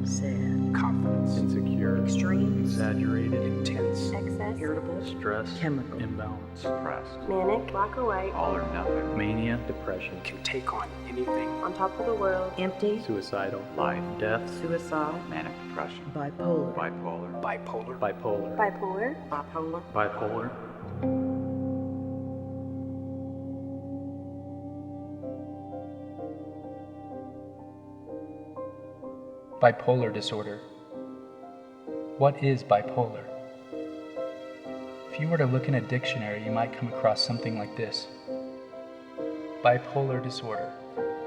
sad, confidence, insecure, extreme, exaggerated, intense, excess, irritable, stress, chemical, imbalance, depressed, manic, black or white, all or nothing, mania, depression, can take on anything, on top of the world, empty, suicidal, life, death, suicide, manic-depression, bipolar, bipolar, bipolar, bipolar, bipolar. bipolar. Bipolar disorder. What is bipolar? If you were to look in a dictionary, you might come across something like this. Bipolar disorder,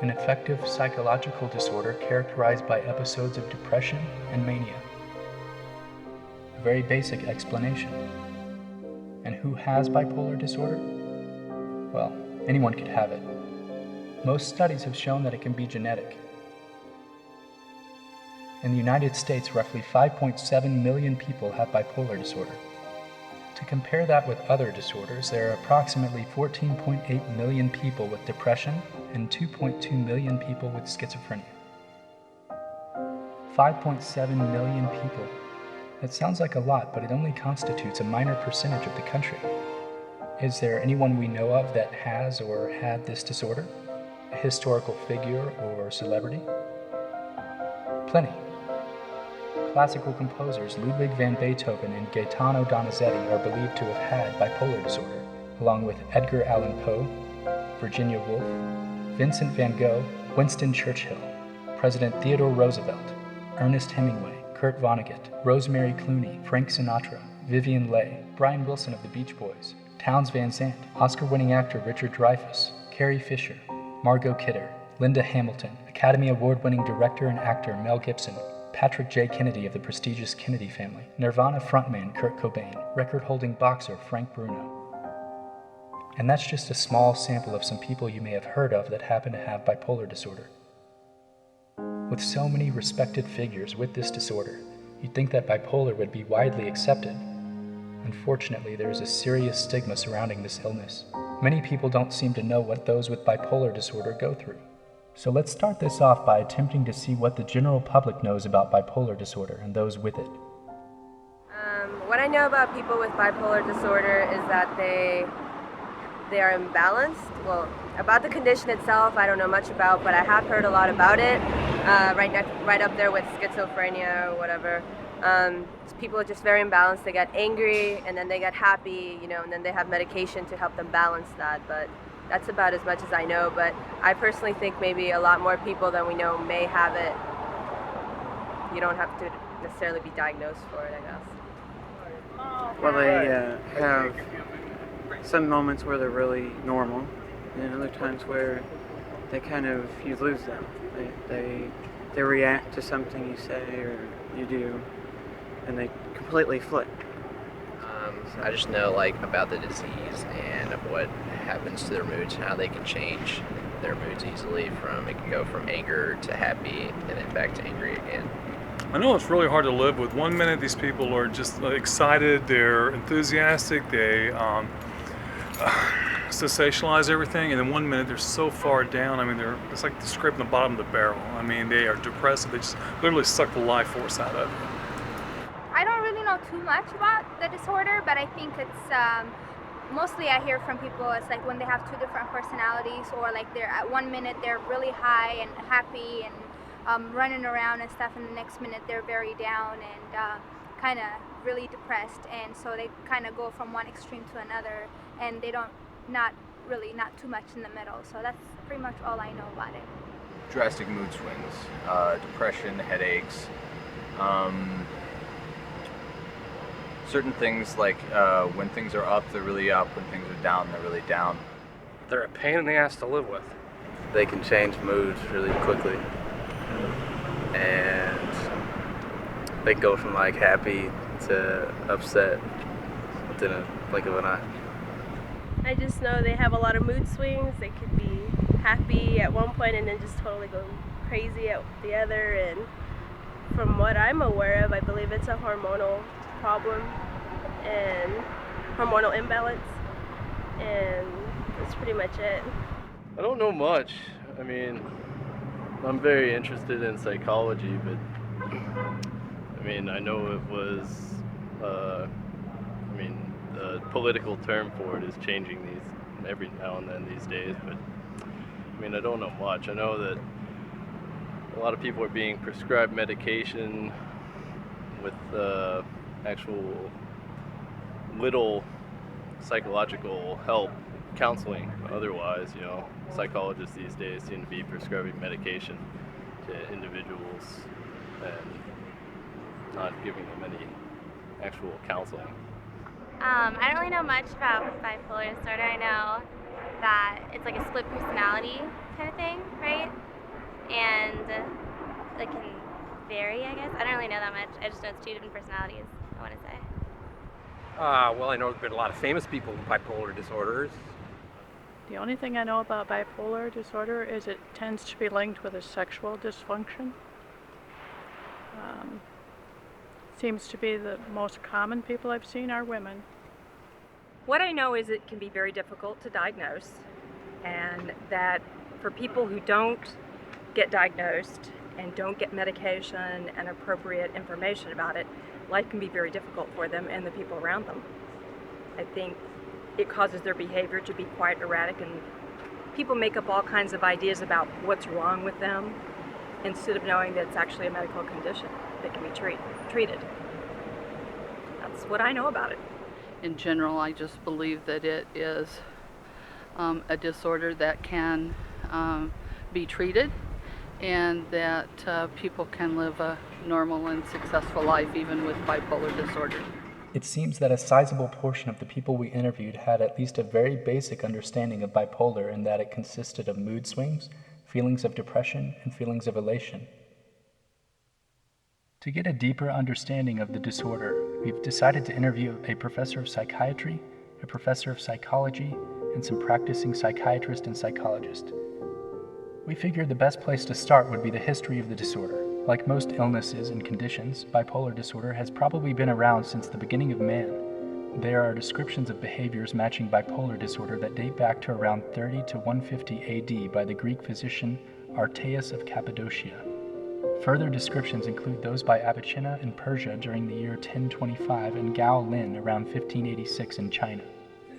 an affective psychological disorder characterized by episodes of depression and mania. A very basic explanation. And who has bipolar disorder? Well, anyone could have it. Most studies have shown that it can be genetic. In the United States, roughly 5.7 million people have bipolar disorder. To compare that with other disorders, there are approximately 14.8 million people with depression and 2.2 million people with schizophrenia. 5.7 million people. That sounds like a lot, but it only constitutes a minor percentage of the country. Is there anyone we know of that has or had this disorder? A historical figure or celebrity? Plenty. Classical composers Ludwig van Beethoven and Gaetano Donizetti are believed to have had bipolar disorder, along with Edgar Allan Poe, Virginia Woolf, Vincent van Gogh, Winston Churchill, President Theodore Roosevelt, Ernest Hemingway, Kurt Vonnegut, Rosemary Clooney, Frank Sinatra, Vivian Leigh, Brian Wilson of the Beach Boys, Townes Van Zandt, Oscar-winning actor Richard Dreyfuss, Carrie Fisher, Margot Kidder, Linda Hamilton, Academy Award-winning director and actor Mel Gibson, Patrick J. Kennedy of the prestigious Kennedy family, Nirvana frontman Kurt Cobain, record-holding boxer Frank Bruno. And that's just a small sample of some people you may have heard of that happen to have bipolar disorder. With so many respected figures with this disorder, you'd think that bipolar would be widely accepted. Unfortunately, there is a serious stigma surrounding this illness. Many people don't seem to know what those with bipolar disorder go through. So let's start this off by attempting to see what the general public knows about bipolar disorder and those with it. What I know about people with bipolar disorder is that they are imbalanced. Well, about the condition itself, I don't know much about, but I have heard a lot about it. Right up there with schizophrenia or whatever. People are just very imbalanced. They get angry and then they get happy, and then they have medication to help them balance that. But that's about as much as I know. But I personally think maybe a lot more people than we know may have it. You don't have to necessarily be diagnosed for it, I guess. Well, they have some moments where they're really normal, and other times where they you lose them. They react to something you say or you do, and they completely flip. I just know about the disease and what happens to their moods and how they can change their moods easily. It can go from anger to happy and then back to angry again. I know it's really hard to live with. One minute these people are just excited, they're enthusiastic, they sensationalize everything, and then one minute they're so far down. It's like they're scraping the bottom of the barrel. They are depressive. They just literally suck the life force out of you. I don't really know too much about the disorder, but I think it's mostly I hear from people it's like when they have two different personalities, or they're at one minute they're really high and happy and running around and stuff, and the next minute they're very down and kind of really depressed, and so they kind of go from one extreme to another, and they not too much in the middle. So that's pretty much all I know about it. Drastic mood swings, depression, headaches, certain things like when things are up, they're really up. When things are down, they're really down. They're a pain in the ass to live with. They can change moods really quickly, and they go from happy to upset within a blink of an eye. I just know they have a lot of mood swings. They could be happy at one point and then just totally go crazy at the other. And from what I'm aware of, I believe it's a hormonal problem and hormonal imbalance, and that's pretty much it. I don't know much. I'm very interested in psychology, but I mean, I know it was, the political term for it is changing these every now and then these days, but I mean, I don't know much. I know that a lot of people are being prescribed medication with actual little psychological help, counseling. Otherwise, psychologists these days seem to be prescribing medication to individuals and not giving them any actual counseling. I don't really know much about bipolar disorder. I know that it's like a split personality kind of thing, right? And it can vary, I guess. I don't really know that much. I just know it's two different personalities, I want to say. Well, I know there's been a lot of famous people with bipolar disorders. The only thing I know about bipolar disorder is it tends to be linked with a sexual dysfunction. Seems to be the most common people I've seen are women. What I know is it can be very difficult to diagnose, and that for people who don't get diagnosed and don't get medication and appropriate information about it, life can be very difficult for them and the people around them. I think it causes their behavior to be quite erratic, and people make up all kinds of ideas about what's wrong with them instead of knowing that it's actually a medical condition that can be treated. That's what I know about it. In general, I just believe that it is a disorder that can be treated, and that people can live a normal and successful life even with bipolar disorder. It seems that a sizable portion of the people we interviewed had at least a very basic understanding of bipolar, in that it consisted of mood swings, feelings of depression, and feelings of elation. To get a deeper understanding of the disorder, we've decided to interview a professor of psychiatry, a professor of psychology, and some practicing psychiatrists and psychologists. We figured the best place to start would be the history of the disorder. Like most illnesses and conditions, bipolar disorder has probably been around since the beginning of man. There are descriptions of behaviors matching bipolar disorder that date back to around 30 to 150 AD by the Greek physician Artaeus of Cappadocia. Further descriptions include those by Avicenna in Persia during the year 1025 and Gao Lin around 1586 in China.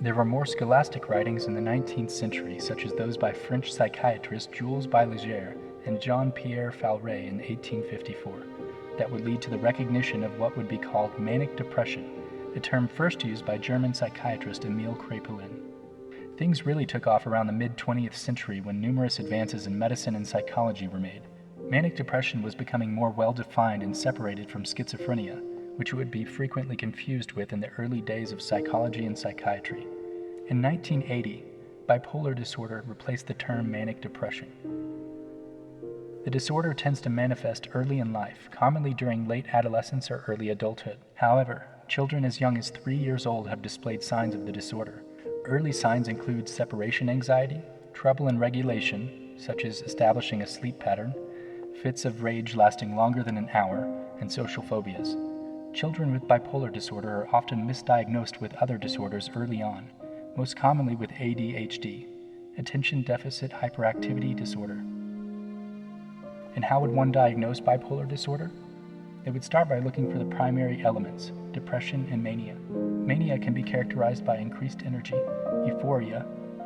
There were more scholastic writings in the 19th century, such as those by French psychiatrist Jules Bailliger and Jean-Pierre Falret in 1854, that would lead to the recognition of what would be called Manic-Depression, a term first used by German psychiatrist Emil Kraepelin. Things really took off around the mid-20th century when numerous advances in medicine and psychology were made. Manic depression was becoming more well-defined and separated from schizophrenia, which would be frequently confused with in the early days of psychology and psychiatry. In 1980, bipolar disorder replaced the term manic depression. The disorder tends to manifest early in life, commonly during late adolescence or early adulthood. However, children as young as 3 years old have displayed signs of the disorder. Early signs include separation anxiety, trouble in regulation, such as establishing a sleep pattern, fits of rage lasting longer than an hour, and social phobias. Children with bipolar disorder are often misdiagnosed with other disorders early on, most commonly with ADHD, attention deficit hyperactivity disorder. And how would one diagnose bipolar disorder? They would start by looking for the primary elements, depression and mania. Mania can be characterized by increased energy, euphoria,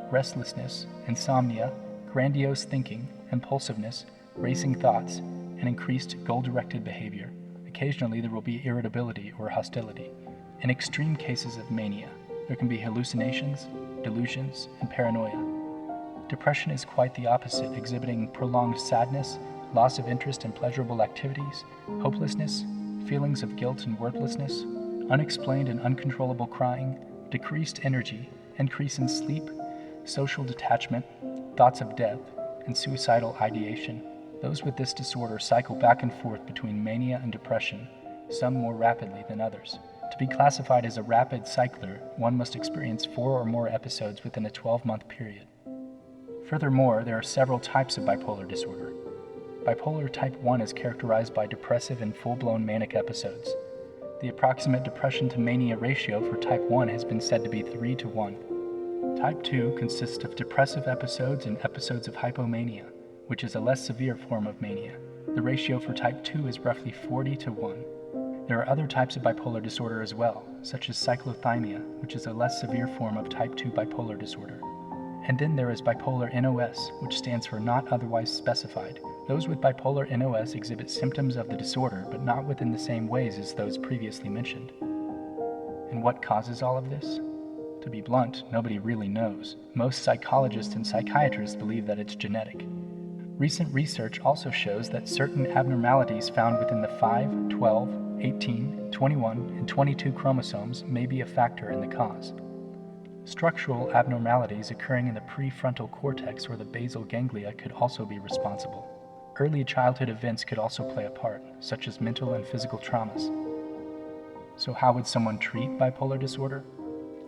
restlessness, insomnia, grandiose thinking, impulsiveness, racing thoughts, and increased goal-directed behavior. Occasionally, there will be irritability or hostility. In extreme cases of mania, there can be hallucinations, delusions, and paranoia. Depression is quite the opposite, exhibiting prolonged sadness, loss of interest in pleasurable activities, hopelessness, feelings of guilt and worthlessness, unexplained and uncontrollable crying, decreased energy, increase in sleep, social detachment, thoughts of death, and suicidal ideation. Those with this disorder cycle back and forth between mania and depression, some more rapidly than others. To be classified as a rapid cycler, one must experience 4 or more episodes within a 12-month period. Furthermore, there are several types of bipolar disorder. Bipolar type 1 is characterized by depressive and full-blown manic episodes. The approximate depression to mania ratio for type 1 has been said to be 3 to 1. Type 2 consists of depressive episodes and episodes of hypomania, which is a less severe form of mania. The ratio for type 2 is roughly 40 to 1. There are other types of bipolar disorder as well, such as cyclothymia, which is a less severe form of type 2 bipolar disorder. And then there is bipolar NOS, which stands for not otherwise specified. Those with bipolar NOS exhibit symptoms of the disorder, but not within the same ways as those previously mentioned. And what causes all of this? To be blunt, nobody really knows. Most psychologists and psychiatrists believe that it's genetic. Recent research also shows that certain abnormalities found within the 5, 12, 18, 21, and 22 chromosomes may be a factor in the cause. Structural abnormalities occurring in the prefrontal cortex or the basal ganglia could also be responsible. Early childhood events could also play a part, such as mental and physical traumas. So how would someone treat bipolar disorder?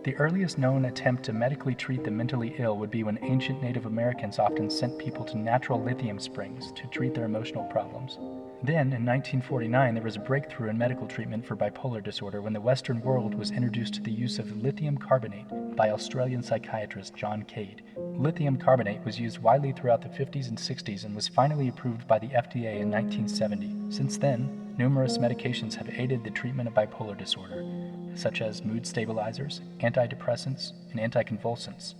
The earliest known attempt to medically treat the mentally ill would be when ancient Native Americans often sent people to natural lithium springs to treat their emotional problems. Then, in 1949, there was a breakthrough in medical treatment for bipolar disorder when the Western world was introduced to the use of lithium carbonate by Australian psychiatrist John Cade. Lithium carbonate was used widely throughout the 50s and 60s and was finally approved by the FDA in 1970. Since then, numerous medications have aided the treatment of bipolar disorder, such as mood stabilizers, antidepressants, and anticonvulsants.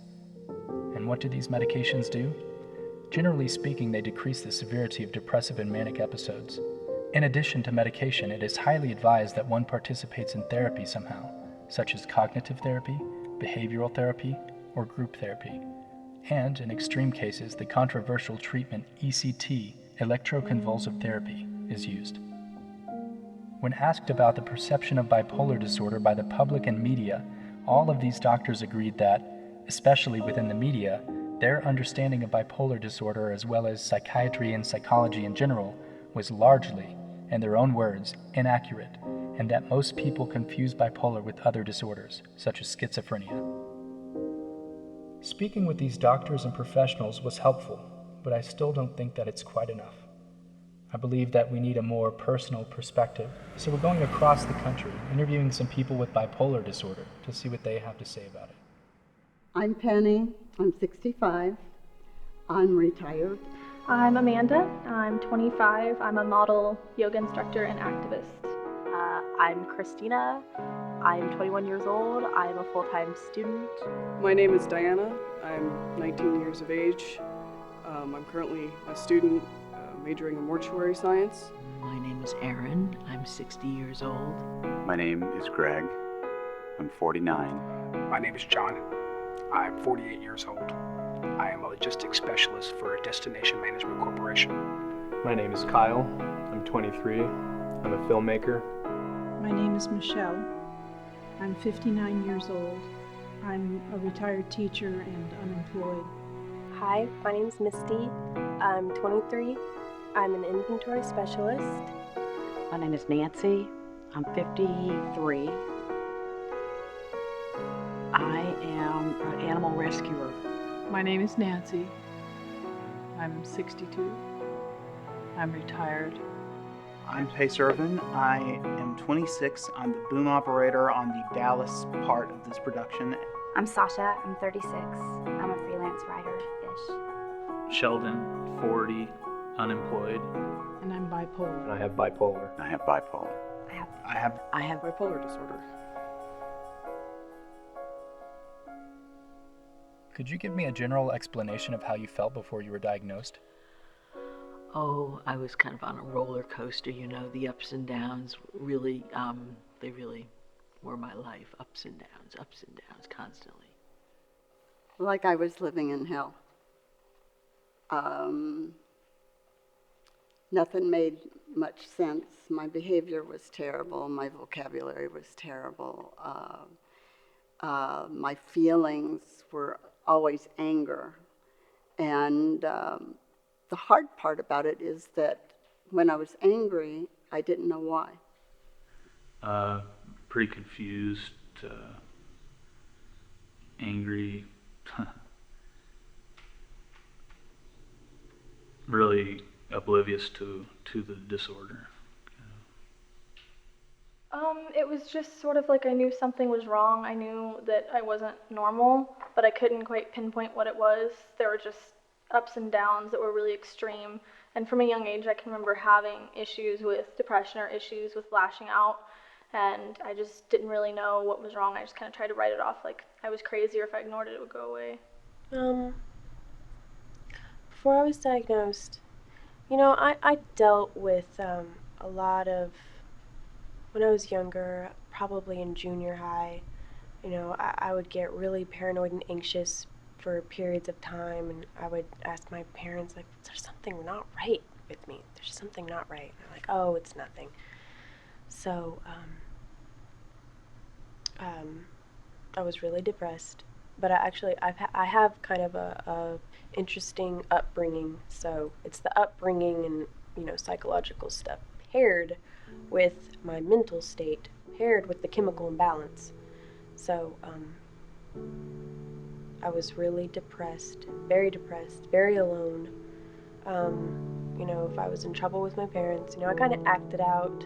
And what do these medications do? Generally speaking, they decrease the severity of depressive and manic episodes. In addition to medication, it is highly advised that one participates in therapy somehow, such as cognitive therapy, behavioral therapy, or group therapy. And, in extreme cases, the controversial treatment ECT, electroconvulsive therapy, is used. When asked about the perception of bipolar disorder by the public and media, all of these doctors agreed that, especially within the media, their understanding of bipolar disorder as well as psychiatry and psychology in general was largely, in their own words, inaccurate, and that most people confuse bipolar with other disorders, such as schizophrenia. Speaking with these doctors and professionals was helpful, but I still don't think that it's quite enough. I believe that we need a more personal perspective, so we're going across the country, interviewing some people with bipolar disorder to see what they have to say about it. I'm Penny. I'm 65. I'm retired. I'm Amanda. I'm 25. I'm a model, yoga instructor, and activist. I'm Christina. I'm 21 years old. I'm a full-time student. My name is Diana. I'm 19 years of age. I'm currently a student majoring in mortuary science. My name is Erin. I'm 60 years old. My name is Greg. I'm 49. My name is John. I'm 48 years old. I am a logistics specialist for a destination management corporation. My name is Kyle. I'm 23. I'm a filmmaker. My name is Michelle. I'm 59 years old. I'm a retired teacher and unemployed. Hi, my name is Misty. I'm 23. I'm an inventory specialist. My name is Nancy. I'm 53. I am an animal rescuer. My name is Nancy. I'm 62. I'm retired. I'm Pace Irvin. I am 26. I'm the boom operator on the Dallas part of this production. I'm Sasha. I'm 36. I'm a freelance writer-ish. Sheldon, 40, unemployed. And I'm bipolar. And I have bipolar. I have bipolar. I have bipolar disorder. Could you give me a general explanation of how you felt before you were diagnosed? Oh, I was kind of on a roller coaster, you know, the ups and downs really, they really were my life, ups and downs, constantly. Like I was living in hell. Nothing made much sense. My behavior was terrible. My vocabulary was terrible. My feelings were always anger. And the hard part about it is that when I was angry, I didn't know why. Pretty confused, angry, really oblivious to the disorder. It was just sort of like I knew something was wrong. I knew that I wasn't normal, but I couldn't quite pinpoint what it was. There were just ups and downs that were really extreme. And from a young age, I can remember having issues with depression or issues with lashing out. And I just didn't really know what was wrong. I just kind of tried to write it off like I was crazy, or if I ignored it, it would go away. Before I was diagnosed, I dealt with a lot of, when I was younger, probably in junior high, I would get really paranoid and anxious for periods of time, and I would ask my parents, like, there's something not right with me. There's something not right. And they're like, oh, it's nothing. So, I was really depressed, but I have kind of a interesting upbringing. So it's the upbringing and psychological stuff paired with my mental state, paired with the chemical imbalance. So I was really depressed, very alone. If I was in trouble with my parents, I kind of acted out.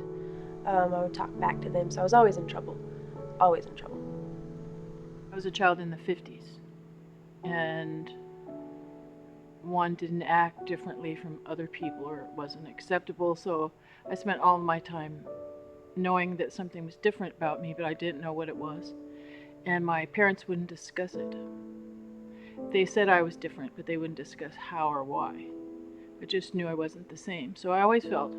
I would talk back to them, so I was always in trouble, always in trouble. I was a child in the 50s, and one didn't act differently from other people, or it wasn't acceptable, so I spent all of my time knowing that something was different about me, but I didn't know what it was, and my parents wouldn't discuss it. They said I was different, but they wouldn't discuss how or why. I just knew I wasn't the same, so I always felt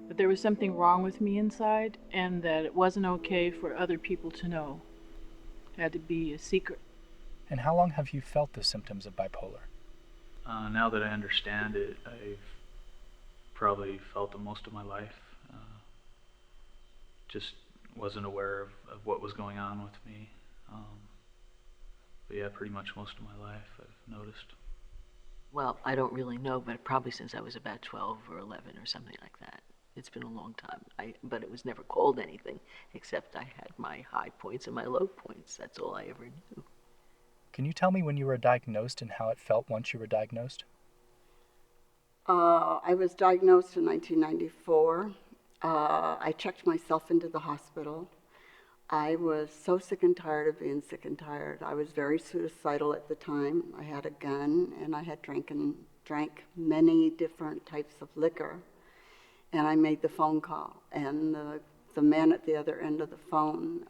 that there was something wrong with me inside, and that it wasn't okay for other people to know. It had to be a secret. And how long have you felt the symptoms of bipolar? Now that I understand it, I've probably felt it most of my life. Just wasn't aware of what was going on with me. But yeah, pretty much most of my life I've noticed. Well, I don't really know, but probably since I was about 12 or 11 or something like that. It's been a long time, but it was never called anything, except I had my high points and my low points. That's all I ever knew. Can you tell me when you were diagnosed and how it felt once you were diagnosed? I was diagnosed in 1994. I checked myself into the hospital. I was so sick and tired of being sick and tired. I was very suicidal at the time. I had a gun, and I had drank many different types of liquor. And I made the phone call, and the man at the other end of the phone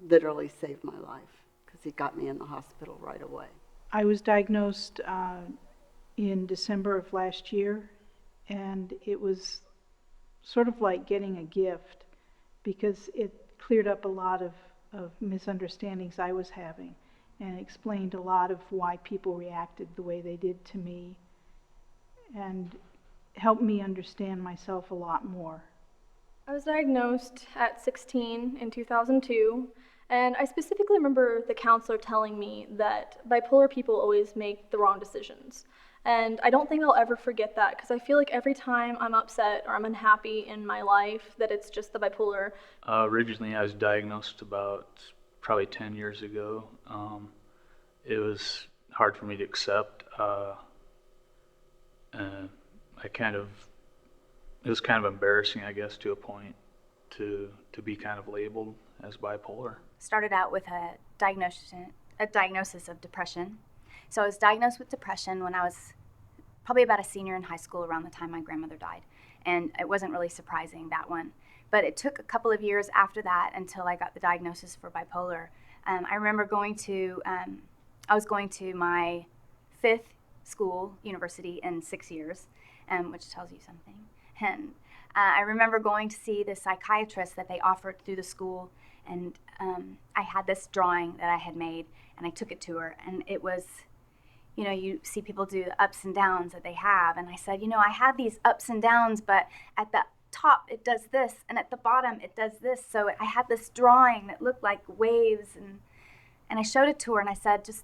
literally saved my life, because he got me in the hospital right away. I was diagnosed in December of last year, and it was sort of like getting a gift, because it cleared up a lot of misunderstandings I was having, and explained a lot of why people reacted the way they did to me, and helped me understand myself a lot more. I was diagnosed at 16 in 2002, and I specifically remember the counselor telling me that bipolar people always make the wrong decisions. And I don't think I'll ever forget that, because I feel like every time I'm upset or I'm unhappy in my life, that it's just the bipolar. Originally, I was diagnosed about probably 10 years ago. It was hard for me to accept. It was kind of embarrassing, I guess, to a point, to be kind of labeled as bipolar. Started out with a diagnosis of depression. So I was diagnosed with depression when I was probably about a senior in high school, around the time my grandmother died. And it wasn't really surprising, that one. But it took a couple of years after that until I got the diagnosis for bipolar. I remember I was going to my 5th university in 6 years, which tells you something. And I remember going to see the psychiatrist that they offered through the school, and I had this drawing that I had made, and I took it to her, and it was, you see people do the ups and downs that they have, and I said, I have these ups and downs, but at the top it does this, and at the bottom it does this. So I had this drawing that looked like waves, and I showed it to her, and I said, this is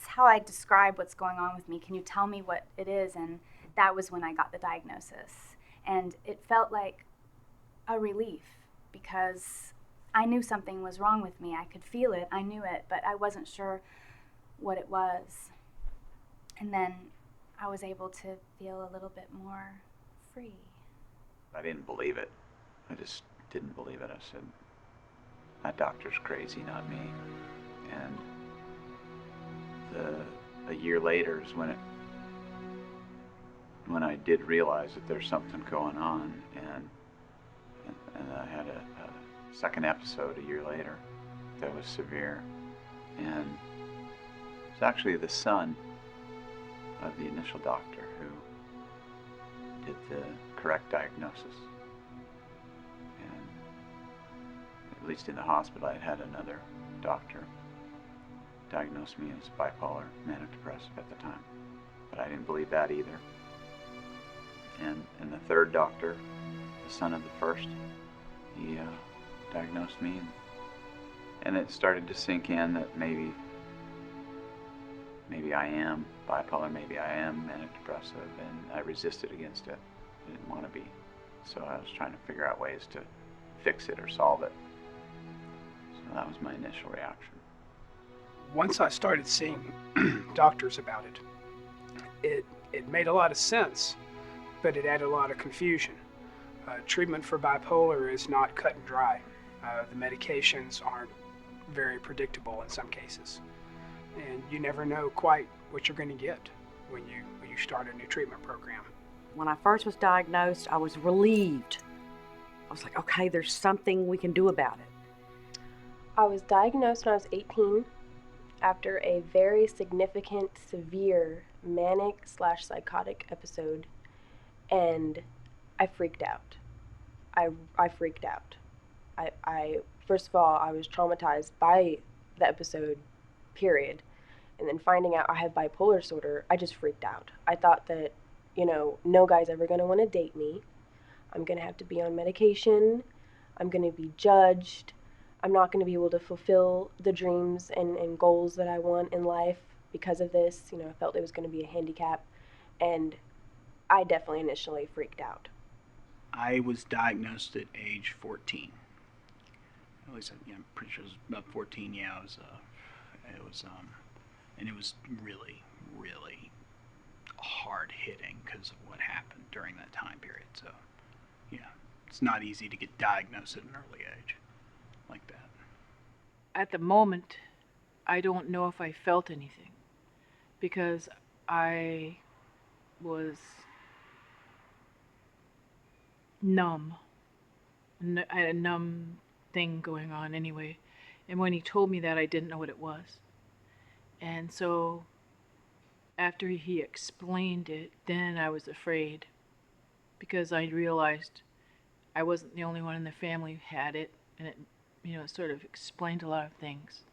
how I describe what's going on with me. Can you tell me what it is? And that was when I got the diagnosis. And it felt like a relief, because I knew something was wrong with me. I could feel it, I knew it, but I wasn't sure what it was. And then I was able to feel a little bit more free. I didn't believe it. I just didn't believe it. I said, my doctor's crazy, not me. And a year later is when it when I did realize that there's something going on, and I had a second episode a year later that was severe, and it's actually the son of the initial doctor who did the correct diagnosis. And at least in the hospital, I had another doctor diagnose me as bipolar, manic-depressive at the time, but I didn't believe that either. And the third doctor, the son of the first, he diagnosed me, and it started to sink in that maybe I am bipolar, maybe I am manic-depressive, and I resisted against it. I didn't want to be. So I was trying to figure out ways to fix it or solve it. So that was my initial reaction. Once I started seeing doctors about it, it made a lot of sense, but it added a lot of confusion. Treatment for bipolar is not cut and dry. The medications aren't very predictable in some cases, and you never know quite what you're going to get when you start a new treatment program. When I first was diagnosed, I was relieved. I was like, okay, there's something we can do about it. I was diagnosed when I was 18 after a very significant, severe manic/psychotic episode, and I freaked out. I freaked out. I first of all, I was traumatized by the episode, period. And then finding out I have bipolar disorder, I just freaked out. I thought that, no guy's ever going to want to date me. I'm going to have to be on medication. I'm going to be judged. I'm not going to be able to fulfill the dreams and goals that I want in life because of this. I felt it was going to be a handicap. And I definitely initially freaked out. I was diagnosed at age 14. At least, I'm pretty sure it was about 14. Yeah, and it was really, really hard hitting because of what happened during that time period. So, it's not easy to get diagnosed at an early age like that. At the moment, I don't know if I felt anything because I was numb. I had a numb thing going on anyway. And when he told me that, I didn't know what it was. And so after he explained it, then I was afraid because I realized I wasn't the only one in the family who had it, and it sort of explained a lot of things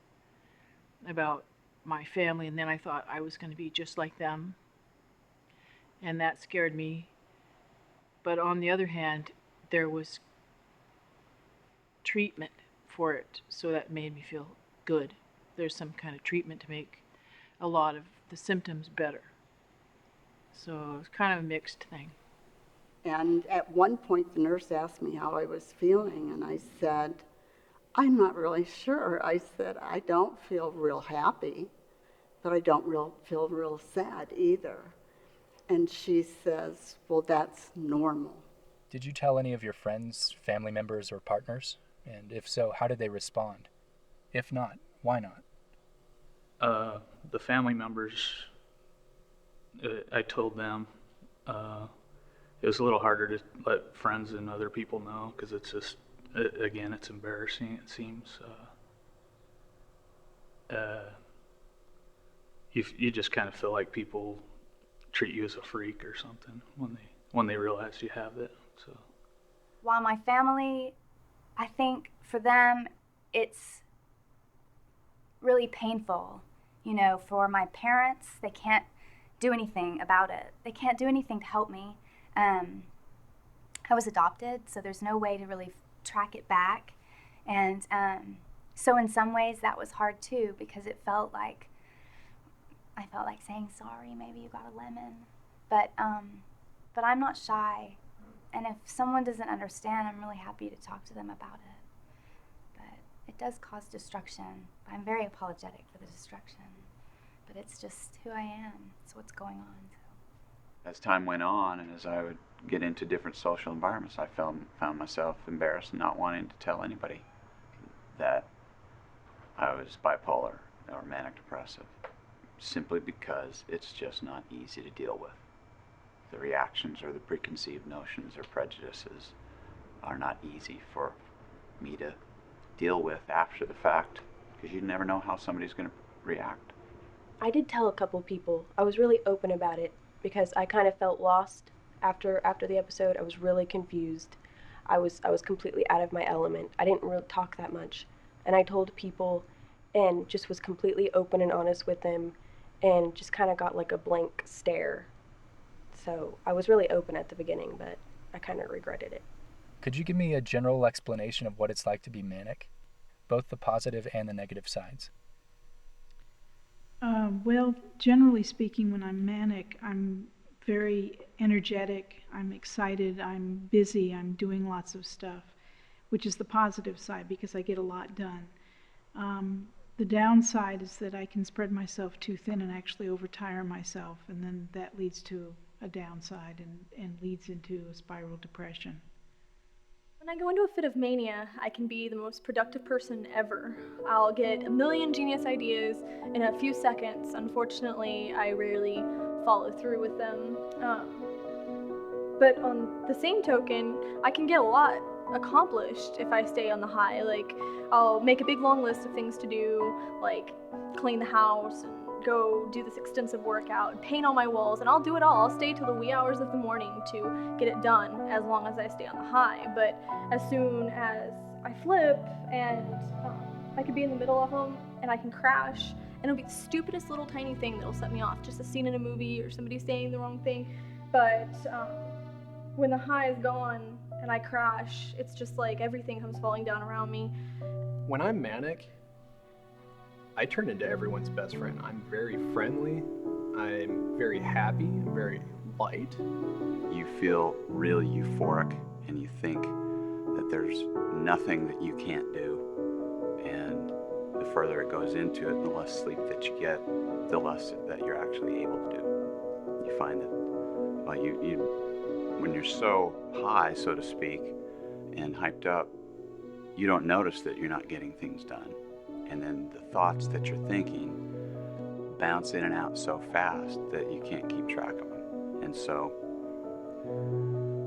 about my family, and then I thought I was going to be just like them, and that scared me. But on the other hand, there was treatment for it, so that made me feel good. There's some kind of treatment to make a lot of the symptoms better. So it's kind of a mixed thing. And at one point, the nurse asked me how I was feeling, and I said, I'm not really sure. I said, I don't feel real happy, but I don't feel real sad either. And she says, well, that's normal. Did you tell any of your friends, family members, or partners? And if so, how did they respond? If not, why not? The family members, I told them. It was a little harder to let friends and other people know because it's just, again, it's embarrassing, it seems. You just kind of feel like people treat you as a freak or something when they realize you have it. So, while my family, I think for them, it's really painful. For my parents, they can't do anything about it. They can't do anything to help me. I was adopted, so there's no way to really track it back. And so in some ways that was hard too, because I felt like saying sorry, maybe you got a lemon. But I'm not shy. And if someone doesn't understand, I'm really happy to talk to them about it. But it does cause destruction. I'm very apologetic for the destruction. But it's just who I am. It's what's going on. As time went on, and as I would get into different social environments, I found myself embarrassed and not wanting to tell anybody that I was bipolar or manic depressive, simply because it's just not easy to deal with. the reactions or the preconceived notions or prejudices are not easy for me to deal with after the fact, because you never know how somebody's going to react. I did tell a couple people. I was really open about it because I kind of felt lost after the episode. I was really confused. I was completely out of my element. I didn't really talk that much. And I told people and just was completely open and honest with them and just kind of got like a blank stare. So I was really open at the beginning, but I kind of regretted it. Could you give me a general explanation of what it's like to be manic? Both the positive and the negative sides. Well, generally speaking, when I'm manic, I'm very energetic, I'm excited, I'm busy, I'm doing lots of stuff, which is the positive side because I get a lot done. The downside is that I can spread myself too thin and actually overtire myself, and then that leads to a downside and leads into a spiral depression. When I go into a fit of mania, I can be the most productive person ever. I'll get a million genius ideas in a few seconds. Unfortunately, I rarely follow through with them. But on the same token, I can get a lot accomplished if I stay on the high. Like, I'll make a big long list of things to do, like clean the house and go do this extensive workout and paint all my walls, and I'll do it all. I'll stay till the wee hours of the morning to get it done as long as I stay on the high. But as soon as I flip and I could be in the middle of them and I can crash, and it'll be the stupidest little tiny thing that'll set me off, just a scene in a movie or somebody saying the wrong thing. But when the high is gone and I crash, it's just like everything comes falling down around me. When I'm manic, I turn into everyone's best friend. I'm very friendly, I'm very happy, I'm very light. You feel really euphoric and you think that there's nothing that you can't do. And the further it goes into it, the less sleep that you get, the less that you're actually able to do. You find that when you're so high, so to speak, and hyped up, you don't notice that you're not getting things done. And then the thoughts that you're thinking bounce in and out so fast that you can't keep track of them. And so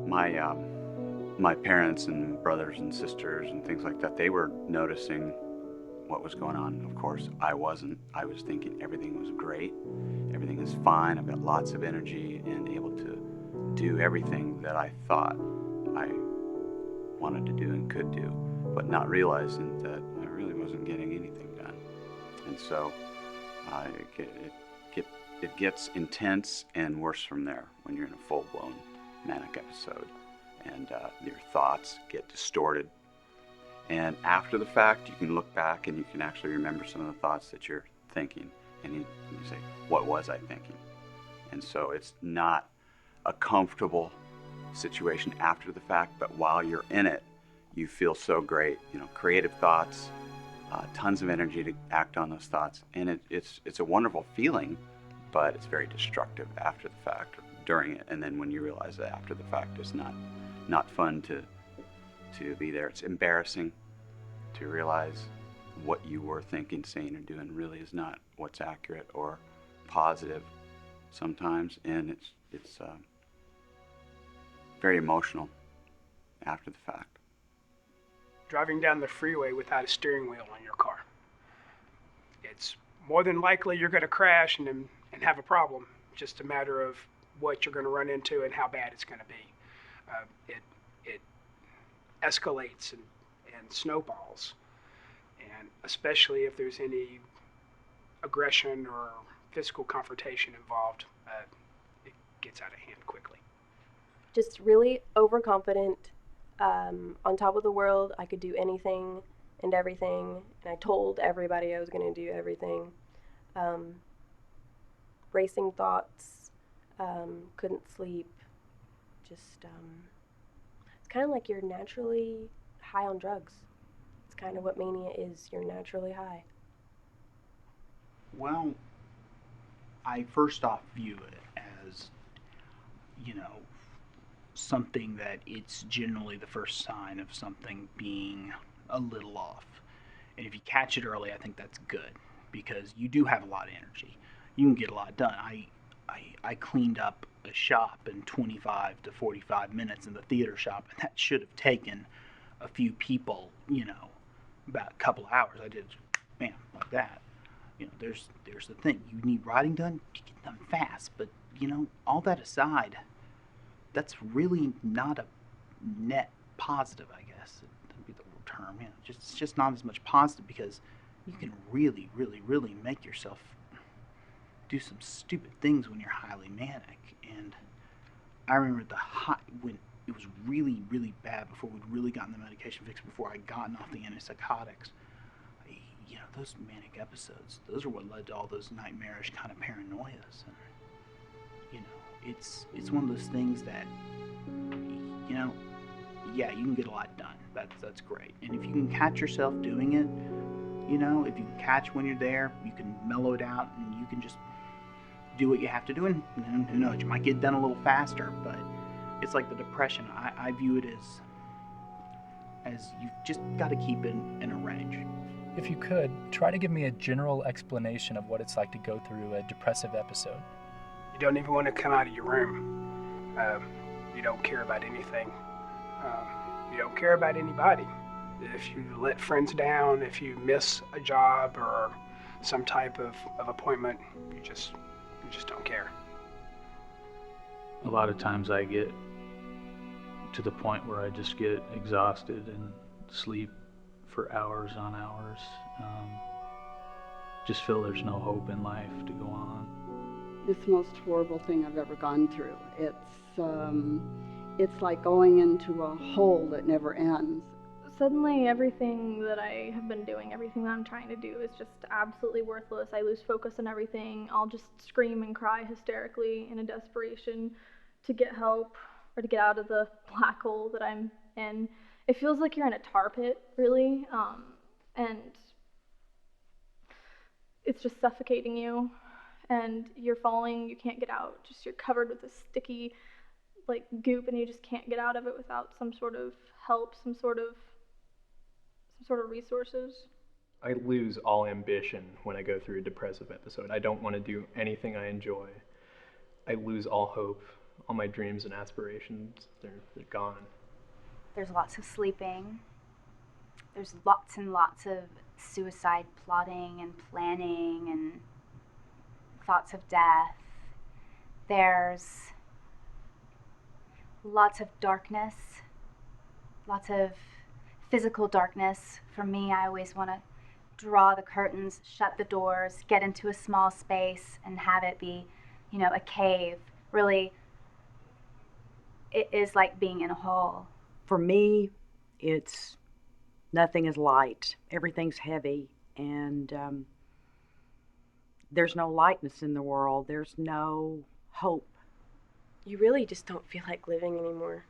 my parents and brothers and sisters and things like that, they were noticing what was going on. Of course, I wasn't. I was thinking everything was great. Everything is fine. I've got lots of energy and able to do everything that I thought I wanted to do and could do, but not realizing that I really wasn't getting anything done. And so it gets intense and worse from there when you're in a full-blown manic episode, and your thoughts get distorted. And after the fact, you can look back and you can actually remember some of the thoughts that you're thinking, and you say, what was I thinking? And so it's not a comfortable situation after the fact, but while you're in it, you feel so great. Creative thoughts, tons of energy to act on those thoughts, and it's a wonderful feeling, but it's very destructive after the fact or during it. And then when you realize that after the fact, it's not fun to be there. It's embarrassing to realize what you were thinking, saying, or doing really is not what's accurate or positive sometimes, and it's very emotional after the fact. Driving down the freeway without a steering wheel on your car. It's more than likely you're going to crash and have a problem. Just a matter of what you're going to run into and how bad it's going to be. It escalates and snowballs, and especially if there's any aggression or physical confrontation involved, it gets out of hand quickly. Just really overconfident, on top of the world. I could do anything and everything, and I told everybody I was going to do everything. Racing thoughts, couldn't sleep. Just, it's kind of like you're naturally high on drugs. It's kind of what mania is. You're naturally high. Well, I first off view it as, something that it's generally the first sign of something being a little off. And if you catch it early, I think that's good, because you do have a lot of energy. You can get a lot done. I cleaned up a shop in 25 to 45 minutes in the theater shop, and that should have taken a few people, about a couple hours. I did, bam, like that. There's the thing. You need writing done, you get done fast. But, all that aside, that's really not a net positive, I guess. That'd be the term. It's just not as much positive, because you can really, really, really make yourself do some stupid things when you're highly manic. And I remember when it was really, really bad, before we'd really gotten the medication fixed, before I'd gotten off the antipsychotics, those manic episodes, those are what led to all those nightmarish kind of paranoias. And, it's one of those things that, yeah, you can get a lot done. That's great. And if you can catch yourself doing it, if you can catch when you're there, you can mellow it out, and you can just do what you have to do. And who knows, you might get done a little faster, but it's like the depression. I view it as you've just got to keep it in a range. If you could, try to give me a general explanation of what it's like to go through a depressive episode. You don't even want to come out of your room. You don't care about anything. You don't care about anybody. If you let friends down, if you miss a job or some type of appointment, you just don't care. A lot of times I get to the point where I just get exhausted and sleep for hours on hours. Just feel there's no hope in life to go on. It's the most horrible thing I've ever gone through. It's like going into a hole that never ends. Suddenly, everything that I have been doing, everything that I'm trying to do is just absolutely worthless. I lose focus on everything. I'll just scream and cry hysterically in a desperation to get help or to get out of the black hole that I'm in. It feels like you're in a tar pit, really, and it's just suffocating you, and you're falling, you can't get out, you're covered with this sticky, goop, and you just can't get out of it without some sort of help, some sort of resources. I lose all ambition when I go through a depressive episode. I don't want to do anything I enjoy. I lose all hope. All my dreams and aspirations, they're gone. There's lots of sleeping. There's lots and lots of suicide plotting and planning and thoughts of death. There's lots of darkness, lots of physical darkness. For me, I always want to draw the curtains, shut the doors, get into a small space and have it be, a cave. Really, it is like being in a hole. For me, it's nothing is light. Everything's heavy, and there's no lightness in the world. There's no hope. You really just don't feel like living anymore.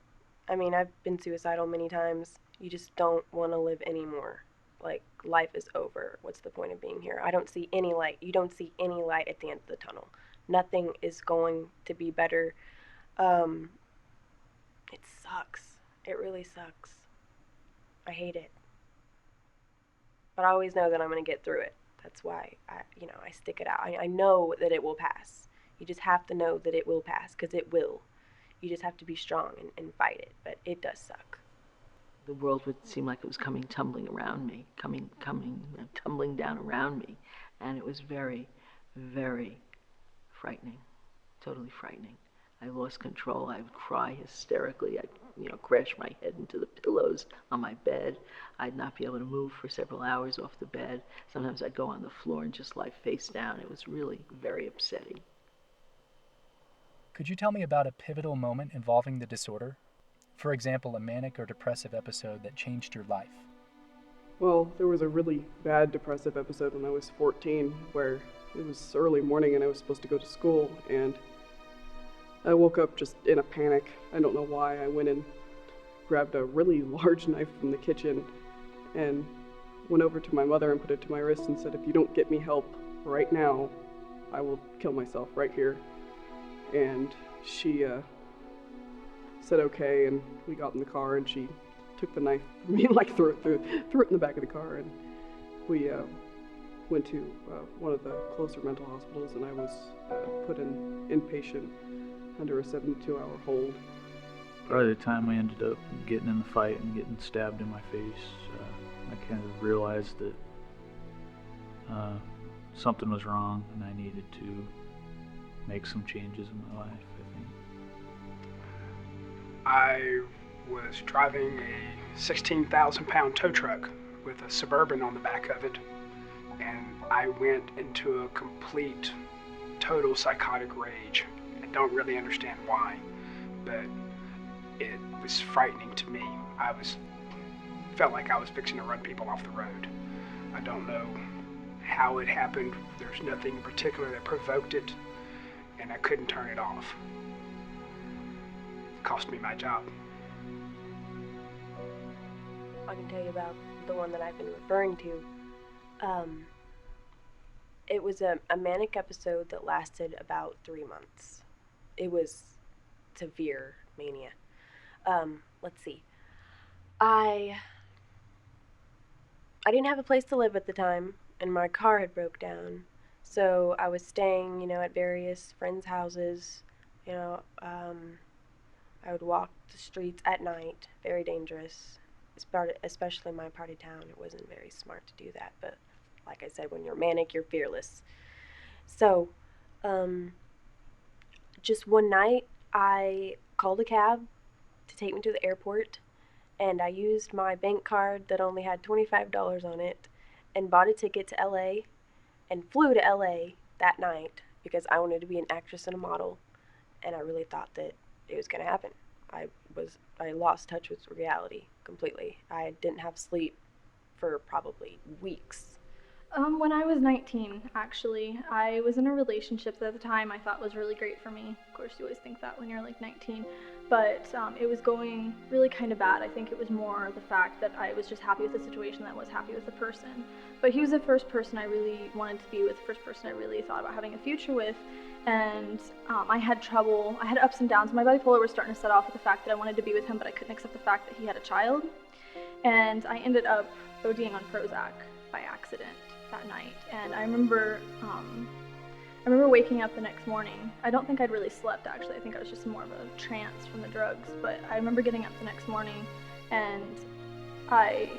I mean, I've been suicidal many times. You just don't want to live anymore. Like, life is over. What's the point of being here? I don't see any light. You don't see any light at the end of the tunnel. Nothing is going to be better. It sucks. It really sucks. I hate it. But I always know that I'm going to get through it. That's why I stick it out. I know that it will pass. You just have to know that it will pass, because it will. You just have to be strong and fight it, but it does suck. The world would seem like it was coming tumbling around me, tumbling down around me, and it was very, very frightening, totally frightening. I lost control. I would cry hysterically. I'd, crash my head into the pillows on my bed. I'd not be able to move for several hours off the bed. Sometimes I'd go on the floor and just lie face down. It was really very upsetting. Could you tell me about a pivotal moment involving the disorder? For example, a manic or depressive episode that changed your life. Well, there was a really bad depressive episode when I was 14 where it was early morning and I was supposed to go to school, and I woke up just in a panic. I don't know why. I went and grabbed a really large knife from the kitchen and went over to my mother and put it to my wrist and said, "If you don't get me help right now, I will kill myself right here." And she said okay, and we got in the car, and she took the knife from me and threw it in the back of the car, and we went to one of the closer mental hospitals, and I was put in inpatient under a 72-hour hold. By the time I ended up getting in the fight and getting stabbed in my face, I kind of realized that something was wrong and I needed to make some changes in my life, I think. I was driving a 16,000-pound tow truck with a Suburban on the back of it, and I went into a complete, total psychotic rage. I don't really understand why, but it was frightening to me. Felt like I was fixing to run people off the road. I don't know how it happened. There's nothing in particular that provoked it, and I couldn't turn it off. It cost me my job. I can tell you about the one that I've been referring to. It was a manic episode that lasted about 3 months. It was severe mania. Let's see. I didn't have a place to live at the time, and my car had broke down. So I was staying, at various friends' houses. I would walk the streets at night, very dangerous. Especially my party town. It wasn't very smart to do that, but like I said, when you're manic, you're fearless. So, just one night, I called a cab to take me to the airport, and I used my bank card that only had $25 on it and bought a ticket to LA and flew to LA that night because I wanted to be an actress and a model, and I really thought that it was going to happen. I lost touch with reality completely. I didn't have sleep for probably weeks. When I was 19, actually, I was in a relationship that at the time I thought was really great for me. Of course, you always think that when you're like 19, but it was going really kind of bad. I think it was more the fact that I was just happy with the situation than I was happy with the person. But he was the first person I really wanted to be with, the first person I really thought about having a future with. And I had trouble, I had ups and downs. My bipolar was starting to set off with the fact that I wanted to be with him, but I couldn't accept the fact that he had a child. And I ended up ODing on Prozac by accident that night. And I remember waking up the next morning. I don't think I'd really slept, actually. I think I was just more of a trance from the drugs. But I remember getting up the next morning, and I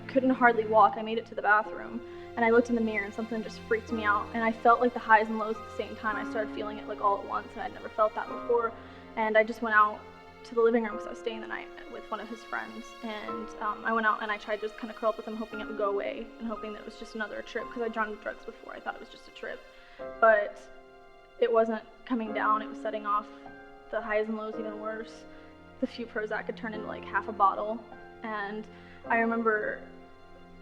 couldn't hardly walk. I made it to the bathroom, and I looked in the mirror, and something just freaked me out. And I felt like the highs and lows at the same time. I started feeling it like all at once, and I'd never felt that before. And I just went out to the living room because I was staying the night with one of his friends, and I went out and I tried to just kind of curl up with him, hoping it would go away and hoping that it was just another trip, because I'd drawn drugs before. I thought it was just a trip, but it wasn't coming down. It was setting off the highs and lows even worse. The few Prozac had turned into like half a bottle, and I remember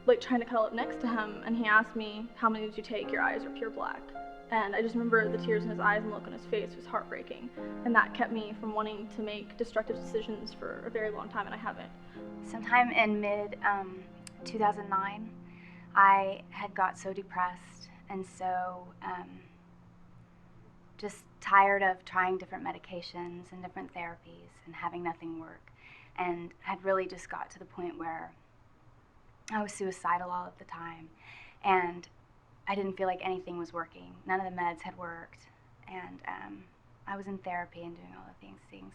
like trying to cuddle up next to him, and he asked me, "How many did you take? Your eyes are pure black." And I just remember the tears in his eyes and the look on his face was heartbreaking. And that kept me from wanting to make destructive decisions for a very long time, and I haven't. Sometime in mid-2009, I had got so depressed and so just tired of trying different medications and different therapies and having nothing work. And had really just got to the point where I was suicidal all of the time. And I didn't feel like anything was working. None of the meds had worked, and I was in therapy and doing all the things.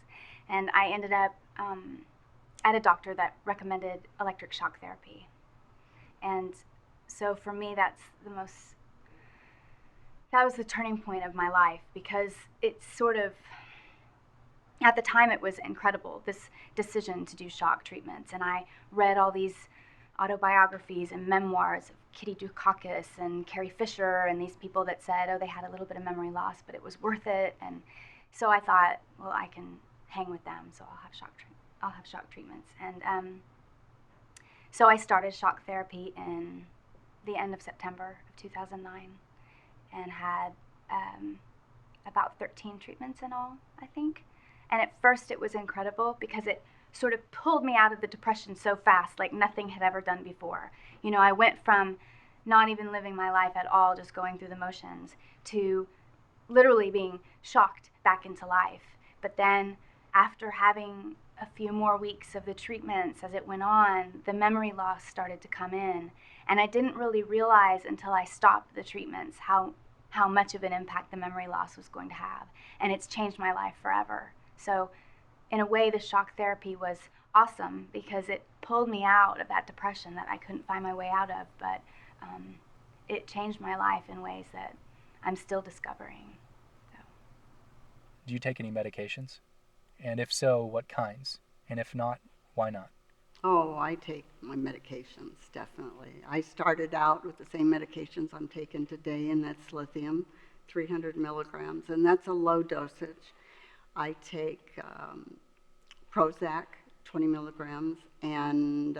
And I ended up at a doctor that recommended electric shock therapy. And so for me, that was the turning point of my life, because it's sort of, at the time it was incredible, this decision to do shock treatments. And I read all these autobiographies and memoirs of Kitty Dukakis and Carrie Fisher and these people that said, they had a little bit of memory loss, but it was worth it. And so I thought, well, I can hang with them, so I'll have shock treatments. And so I started shock therapy in the end of September of 2009 and had about 13 treatments in all, I think. And at first it was incredible because it sort of pulled me out of the depression so fast, like nothing had ever done before. I went from not even living my life at all, just going through the motions, to literally being shocked back into life. But then after having a few more weeks of the treatments, as it went on, the memory loss started to come in. And I didn't really realize until I stopped the treatments how how much of an impact the memory loss was going to have. And it's changed my life forever. So in a way, the shock therapy was awesome because it pulled me out of that depression that I couldn't find my way out of, but it changed my life in ways that I'm still discovering. Do you take any medications? And if so, what kinds? And if not, why not? Oh, I take my medications, definitely. I started out with the same medications I'm taking today, and that's lithium, 300 milligrams, and that's a low dosage. I take Prozac, 20 milligrams, and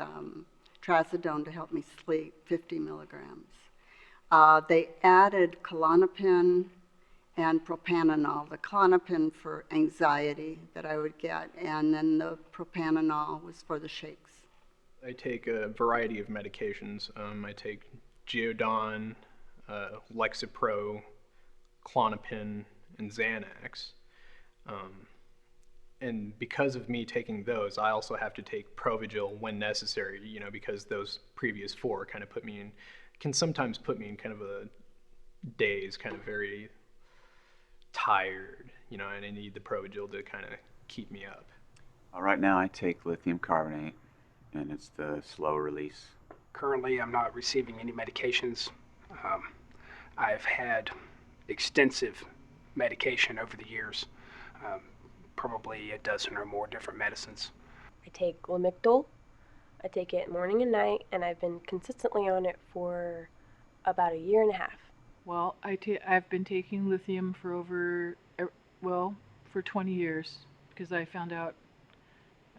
trazodone to help me sleep, 50 milligrams. They added Klonopin and propranolol. The Klonopin for anxiety that I would get, and then the propranolol was for the shakes. I take a variety of medications. I take Geodon, Lexapro, Klonopin, and Xanax. And because of me taking those, I also have to take Provigil when necessary, because those previous four kind of can sometimes put me in kind of a daze, kind of very tired, and I need the Provigil to kind of keep me up. Right now I take lithium carbonate, and it's the slow release. Currently, I'm not receiving any medications. I've had extensive medication over the years, probably a dozen or more different medicines. I take Lamictal. I take it morning and night, and I've been consistently on it for about a year and a half. Well, I've been taking lithium for for 20 years, because I found out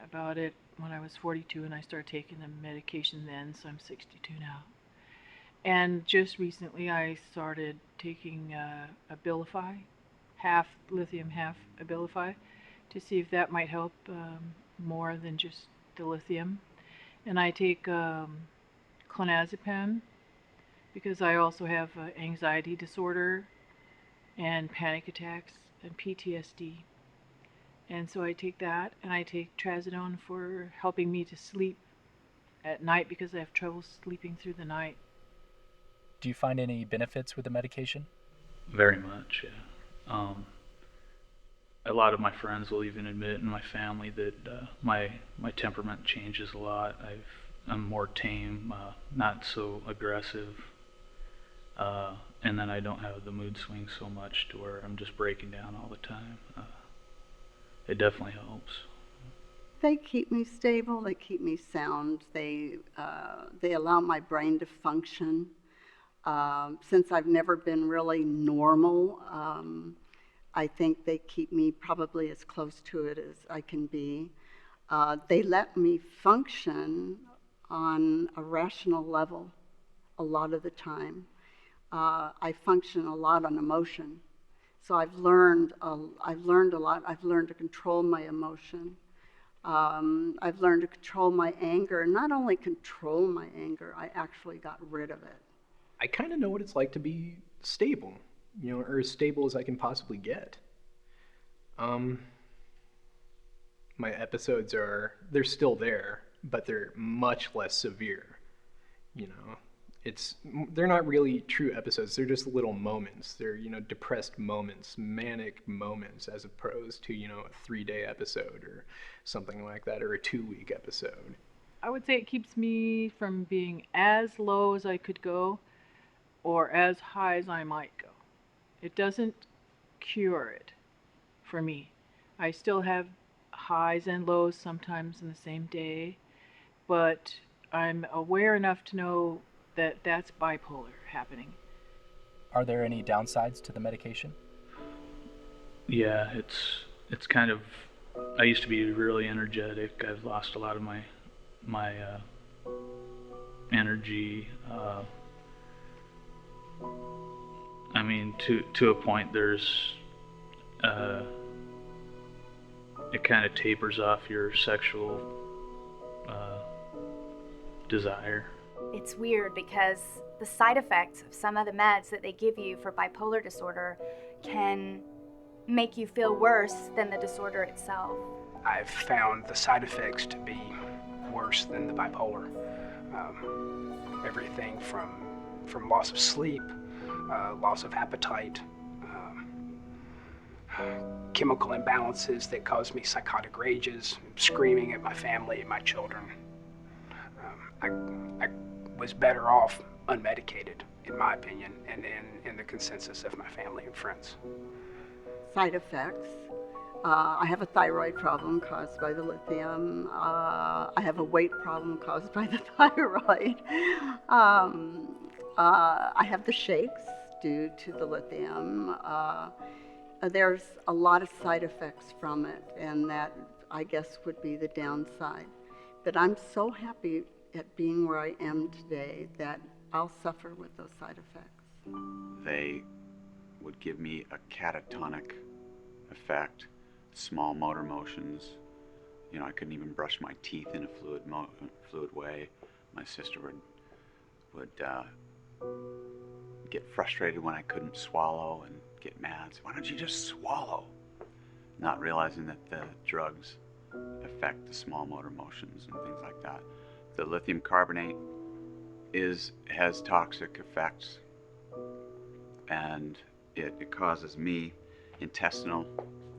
about it when I was 42, and I started taking the medication then, so I'm 62 now. And just recently I started taking Abilify, half lithium, half Abilify, to see if that might help more than just the lithium. And I take clonazepam because I also have anxiety disorder and panic attacks and PTSD. And so I take that, and I take trazodone for helping me to sleep at night because I have trouble sleeping through the night. Do you find any benefits with the medication? Very much, yeah. A lot of my friends will even admit in my family that my temperament changes a lot. I'm more tame, not so aggressive, and then I don't have the mood swings so much to where I'm just breaking down all the time. It definitely helps. They keep me stable. They keep me sound. They allow my brain to function. Since I've never been really normal, I think they keep me probably as close to it as I can be. They let me function on a rational level a lot of the time. I function a lot on emotion. So I've learned a lot. I've learned to control my emotion. I've learned to control my anger. And not only control my anger, I actually got rid of it. I kind of know what it's like to be stable, or as stable as I can possibly get. My episodes they're still there, but they're much less severe. They're not really true episodes. They're just little moments. They're, depressed moments, manic moments, as opposed to, a 3-day episode or something like that, or a 2-week episode. I would say it keeps me from being as low as I could go or as high as I might go. It doesn't cure it for me. I still have highs and lows sometimes in the same day, but I'm aware enough to know that that's bipolar happening. Are there any downsides to the medication? Yeah, it's kind of, I used to be really energetic. I've lost a lot of my energy. I mean, to a point, there's it kind of tapers off your sexual desire. It's weird because the side effects of some of the meds that they give you for bipolar disorder can make you feel worse than the disorder itself. I've found the side effects to be worse than the bipolar. Everything from loss of sleep, loss of appetite, chemical imbalances that caused me psychotic rages, screaming at my family and my children. I was better off unmedicated, in my opinion, and in the consensus of my family and friends. Side effects. I have a thyroid problem caused by the lithium. I have a weight problem caused by the thyroid. I have the shakes due to the lithium. There's a lot of side effects from it, and that, I guess, would be the downside. But I'm so happy at being where I am today that I'll suffer with those side effects. They would give me a catatonic effect, small motor motions. You know, I couldn't even brush my teeth in a fluid way. My sister would get frustrated when I couldn't swallow and get mad. So, why don't you just swallow? Not realizing that the drugs affect the small motor motions and things like that. The lithium carbonate has toxic effects, and it causes me intestinal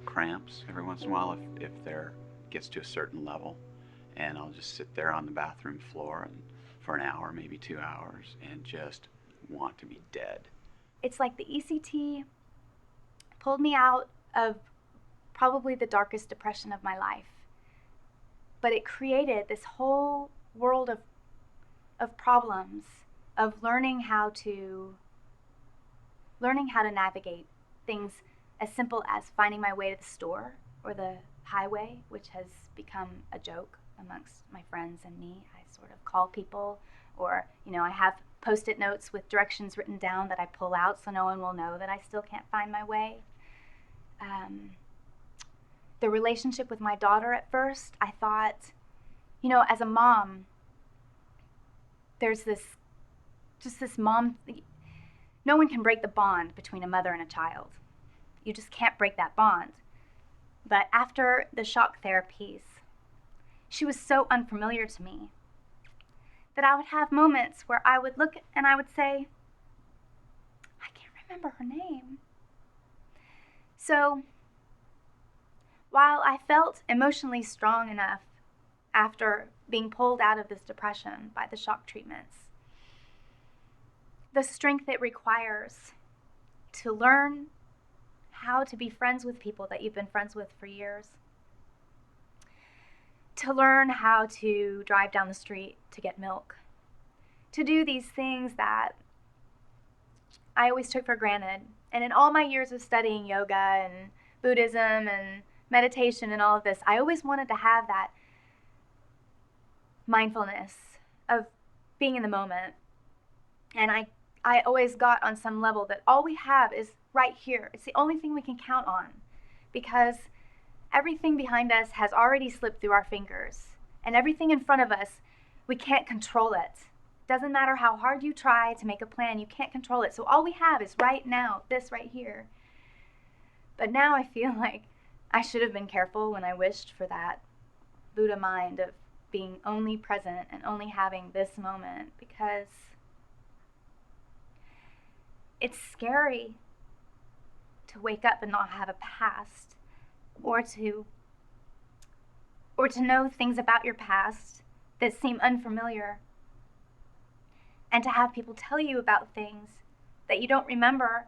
cramps every once in a while if there gets to a certain level, and I'll just sit there on the bathroom floor and for an hour, maybe 2 hours, and just want to be dead. It's like the ECT pulled me out of probably the darkest depression of my life, but it created this whole world of problems, of learning how to navigate things as simple as finding my way to the store or the highway, which has become a joke amongst my friends and me. I sort of call people, or, you know, I have Post-it notes with directions written down that I pull out so no one will know that I still can't find my way. The relationship with my daughter at first, I thought, you know, as a mom, there's this mom, no one can break the bond between a mother and a child. You just can't break that bond. But after the shock therapies, she was so unfamiliar to me that I would have moments where I would look and I would say, I can't remember her name. So while I felt emotionally strong enough after being pulled out of this depression by the shock treatments, the strength it requires to learn how to be friends with people that you've been friends with for years, to learn how to drive down the street to get milk, to do these things that I always took for granted. And in all my years of studying yoga and Buddhism and meditation and all of this, I always wanted to have that mindfulness of being in the moment. And I always got on some level that all we have is right here. It's the only thing we can count on, because everything behind us has already slipped through our fingers, and everything in front of us, we can't control it. Doesn't matter how hard you try to make a plan, you can't control it. So all we have is right now, this right here. But now I feel like I should have been careful when I wished for that Buddha mind of being only present and only having this moment, because it's scary to wake up and not have a past, or to know things about your past that seem unfamiliar, and to have people tell you about things that you don't remember,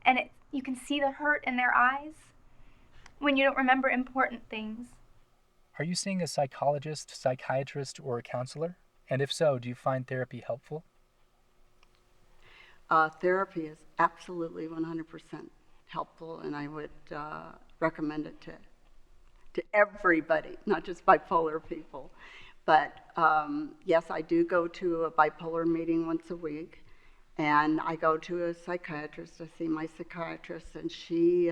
and you can see the hurt in their eyes when you don't remember important things. Are you seeing a psychologist, psychiatrist, or a counselor? And if so, do you find therapy helpful? Therapy is absolutely 100% helpful, and I would recommend it to everybody, not just bipolar people. But yes, I do go to a bipolar meeting once a week, and I go to a psychiatrist. I see my psychiatrist, and she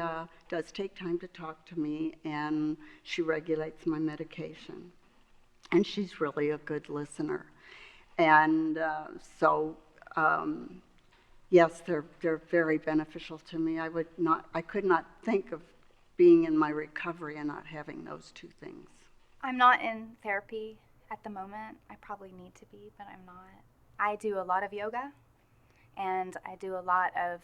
does take time to talk to me, and she regulates my medication. And she's really a good listener. And yes, they're very beneficial to me. I could not think of being in my recovery and not having those two things. I'm not in therapy at the moment. I probably need to be, but I'm not. I do a lot of yoga. and I do a lot of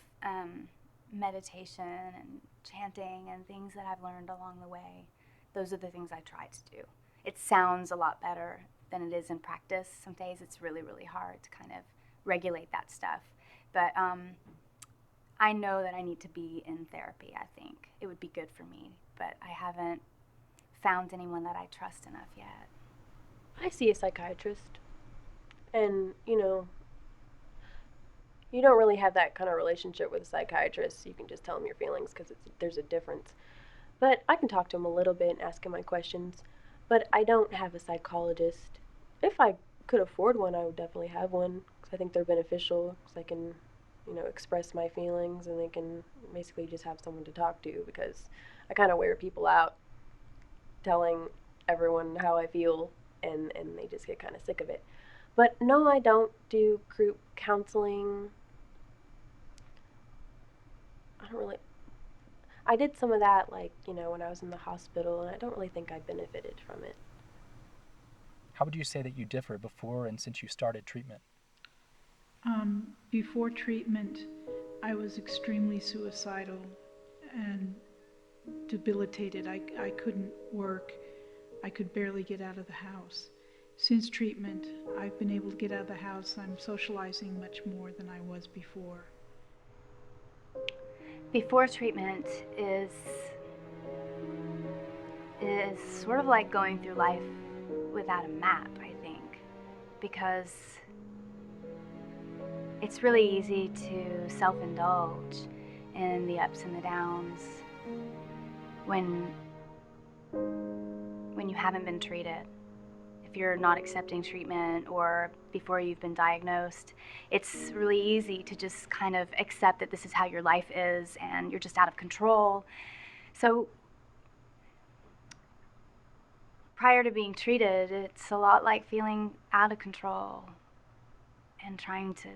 meditation and chanting and things that I've learned along the way. Those are the things I try to do. It sounds a lot better than it is in practice. Some days it's really, really hard to kind of regulate that stuff. But I know that I need to be in therapy, I think. It would be good for me, but I haven't found anyone that I trust enough yet. I see a psychiatrist, and, you know, you don't really have that kind of relationship with a psychiatrist. You can just tell them your feelings because there's a difference. But I can talk to him a little bit and ask him my questions. But I don't have a psychologist. If I could afford one, I would definitely have one because I think they're beneficial because I can, you know, express my feelings and they can basically just have someone to talk to because I kind of wear people out telling everyone how I feel and they just get kind of sick of it. But no, I don't do group counseling. I did some of that, like, you know, when I was in the hospital, and I don't really think I benefited from it. How would you say that you differ before and since you started treatment? Before treatment, I was extremely suicidal and debilitated. I couldn't work. I could barely get out of the house. Since treatment, I've been able to get out of the house. I'm socializing much more than I was before. Before treatment is sort of like going through life without a map, I think, because it's really easy to self-indulge in the ups and the downs when you haven't been treated. If you're not accepting treatment or before you've been diagnosed, it's really easy to just kind of accept that this is how your life is and you're just out of control. So prior to being treated, it's a lot like feeling out of control and trying to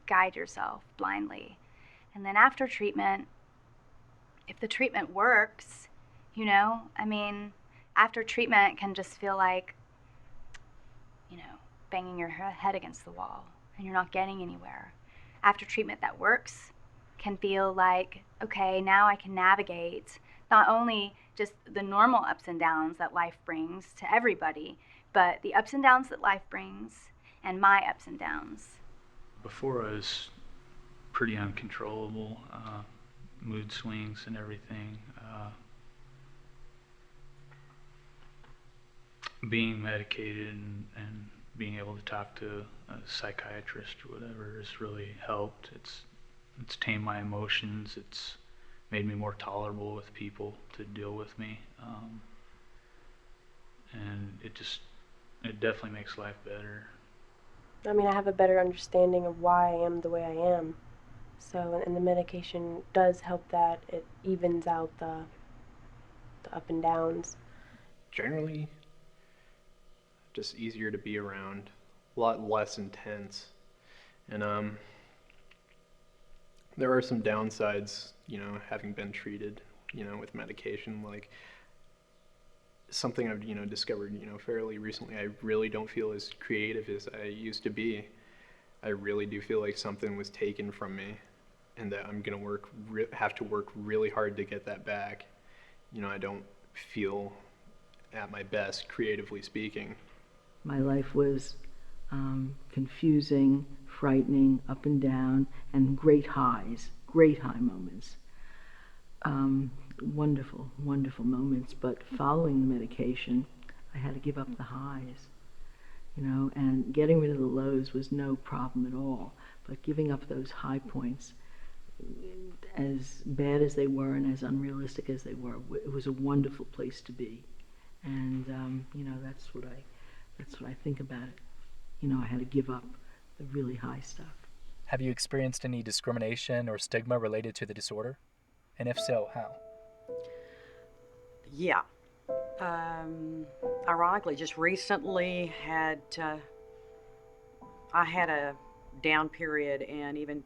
guide yourself blindly. And then after treatment, if the treatment works, you know, I mean, after treatment can just feel like, you know, banging your head against the wall and you're not getting anywhere. After treatment that works can feel like, okay, now I can navigate not only just the normal ups and downs that life brings to everybody, but the ups and downs that life brings and my ups and downs. Before I was pretty uncontrollable, mood swings and everything. Being medicated and being able to talk to a psychiatrist or whatever has really helped. It's tamed my emotions. It's made me more tolerable with people to deal with me, and it definitely makes life better. I mean, I have a better understanding of why I am the way I am. So, and the medication does help that. It evens out the up and downs. Generally, just easier to be around, a lot less intense. And there are some downsides, you know, having been treated, you know, with medication. Like something I've, you know, discovered, you know, fairly recently. I really don't feel as creative as I used to be. I really do feel like something was taken from me, and that I'm gonna have to work really hard to get that back. You know, I don't feel at my best, creatively speaking. My life was confusing, frightening, up and down, and great highs, great high moments. Wonderful, wonderful moments, but following the medication, I had to give up the highs, you know, and getting rid of the lows was no problem at all, but giving up those high points, as bad as they were and as unrealistic as they were, it was a wonderful place to be. And, you know, that's what I think about it. You know, I had to give up the really high stuff. Have you experienced any discrimination or stigma related to the disorder? And if so, how? Yeah. Ironically, just recently I had a down period and even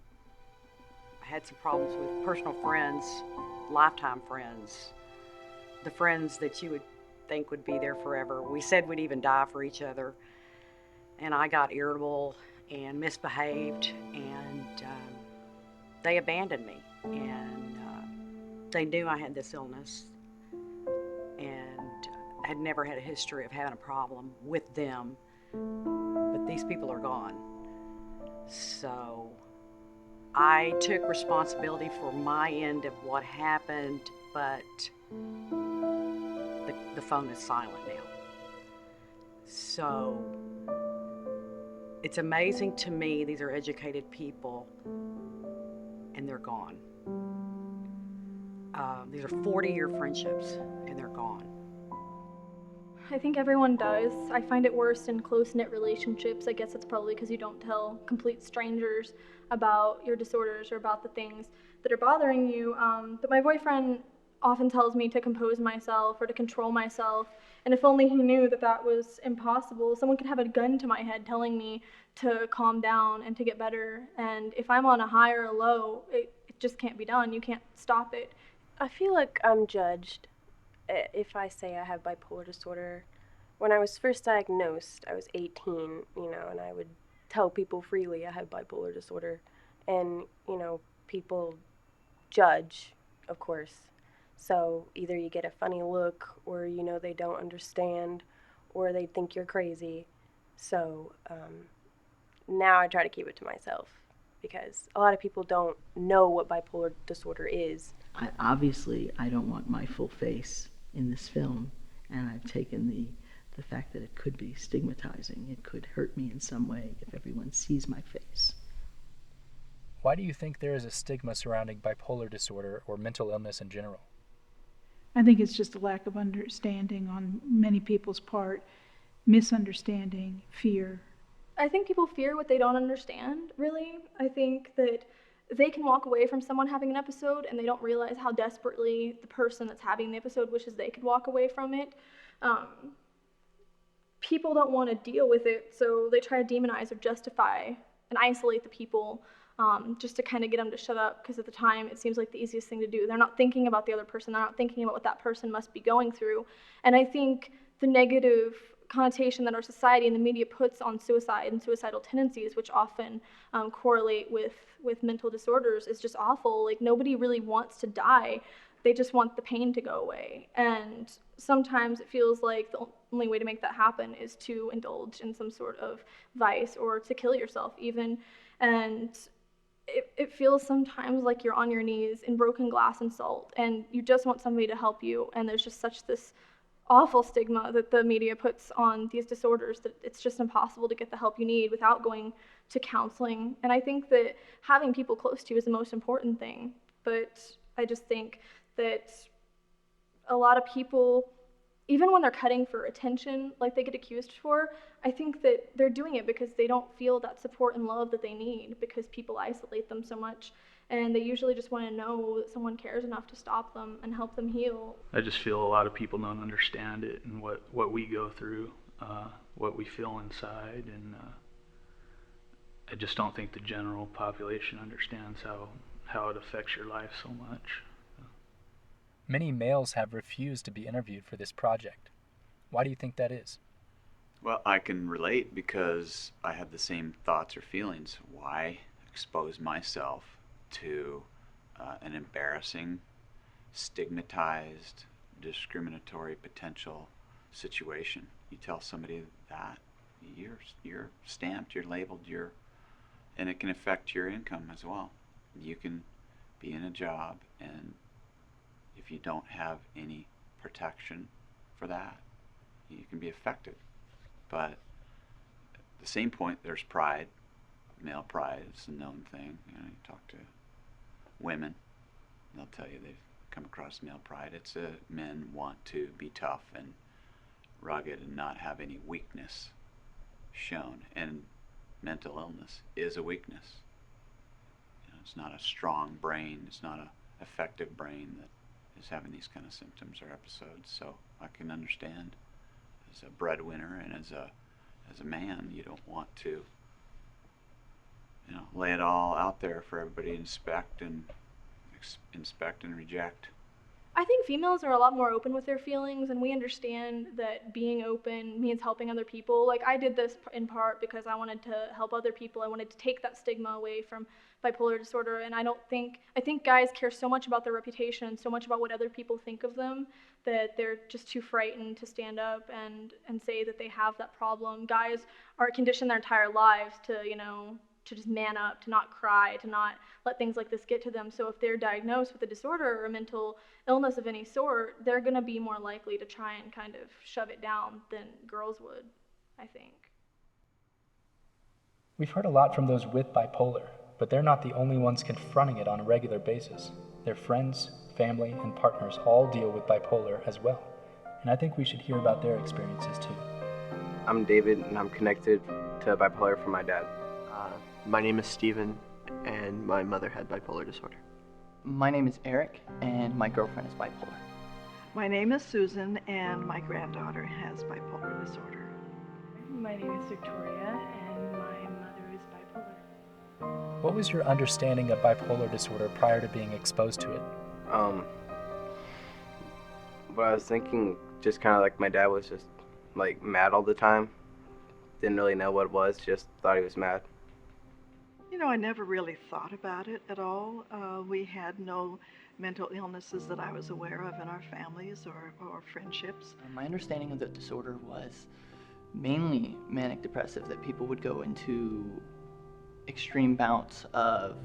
had some problems with personal friends, lifetime friends, the friends that you would think would be there forever. We said we'd even die for each other. And I got irritable and misbehaved and they abandoned me, and they knew I had this illness, and had never had a history of having a problem with them, but these people are gone. So I took responsibility for my end of what happened, but the phone is silent now. So it's amazing to me, these are educated people, and they're gone. These are 40-year friendships, and they're gone. I think everyone does. I find it worse in close-knit relationships. I guess that's probably because you don't tell complete strangers about your disorders or about the things that are bothering you. But my boyfriend often tells me to compose myself or to control myself. And if only he knew that that was impossible. Someone could have a gun to my head telling me to calm down and to get better. And if I'm on a high or a low, it just can't be done. You can't stop it. I feel like I'm judged if I say I have bipolar disorder. When I was first diagnosed, I was 18, and I would tell people freely I have bipolar disorder. And, people judge, of course. So either you get a funny look, or they don't understand, or they think you're crazy. So now I try to keep it to myself, because a lot of people don't know what bipolar disorder is. Obviously, I don't want my full face in this film, and I've taken the fact that it could be stigmatizing. It could hurt me in some way if everyone sees my face. Why do you think there is a stigma surrounding bipolar disorder or mental illness in general? I think it's just a lack of understanding on many people's part, misunderstanding, fear. I think people fear what they don't understand, really. I think that they can walk away from someone having an episode and they don't realize how desperately the person that's having the episode wishes they could walk away from it. People don't want to deal with it, so they try to demonize or justify and isolate the people just to kind of get them to shut up, because at the time it seems like the easiest thing to do. They're not thinking about the other person. They're not thinking about what that person must be going through. And I think the negative connotation that our society and the media puts on suicide and suicidal tendencies, which often correlate with mental disorders, is just awful. Like, nobody really wants to die. They just want the pain to go away. And sometimes it feels like the only way to make that happen is to indulge in some sort of vice or to kill yourself even. And it feels sometimes like you're on your knees in broken glass and salt, and you just want somebody to help you. And there's just such this awful stigma that the media puts on these disorders that it's just impossible to get the help you need without going to counseling. And I think that having people close to you is the most important thing. But I just think that a lot of people, even when they're cutting for attention, like they get accused for, I think that they're doing it because they don't feel that support and love that they need, because people isolate them so much. And they usually just want to know that someone cares enough to stop them and help them heal. I just feel a lot of people don't understand it and what we go through, what we feel inside, and I just don't think the general population understands how it affects your life so much. Many males have refused to be interviewed for this project. Why do you think that is? Well, I can relate because I have the same thoughts or feelings. Why expose myself to an embarrassing, stigmatized, discriminatory potential situation? You tell somebody that, you're stamped, you're labeled, and it can affect your income as well. You can be in a job, and if you don't have any protection for that, you can be affected. But at the same point, there's pride. Male pride is a known thing. You talk to women, they'll tell you they've come across male pride. It's men want to be tough and rugged and not have any weakness shown. And mental illness is a weakness. It's not a strong brain. It's not an effective brain that is having these kind of symptoms or episodes. So I can understand, as a breadwinner and as a man, you don't want to lay it all out there for everybody to inspect and reject. I think females are a lot more open with their feelings, and we understand that being open means helping other people. Like, I did this in part because I wanted to help other people. I wanted to take that stigma away from bipolar disorder, and I think guys care so much about their reputation, so much about what other people think of them, that they're just too frightened to stand up and say that they have that problem. Guys are conditioned their entire lives to, to just man up, to not cry, to not let things like this get to them. So if they're diagnosed with a disorder or a mental illness of any sort, they're going to be more likely to try and kind of shove it down than girls would, I think. We've heard a lot from those with bipolar, but they're not the only ones confronting it on a regular basis. Their friends, family, and partners all deal with bipolar as well, and I think we should hear about their experiences too. I'm David, and I'm connected to bipolar from my dad. My name is Steven, and my mother had bipolar disorder. My name is Eric, and my girlfriend is bipolar. My name is Susan, and my granddaughter has bipolar disorder. My name is Victoria, and my mother is bipolar. What was your understanding of bipolar disorder prior to being exposed to it? What I was thinking, just kind of like my dad was just like mad all the time. Didn't really know what it was, just thought he was mad. I never really thought about it at all. We had no mental illnesses that I was aware of in our families or friendships. My understanding of the disorder was mainly manic-depressive, that people would go into extreme bouts of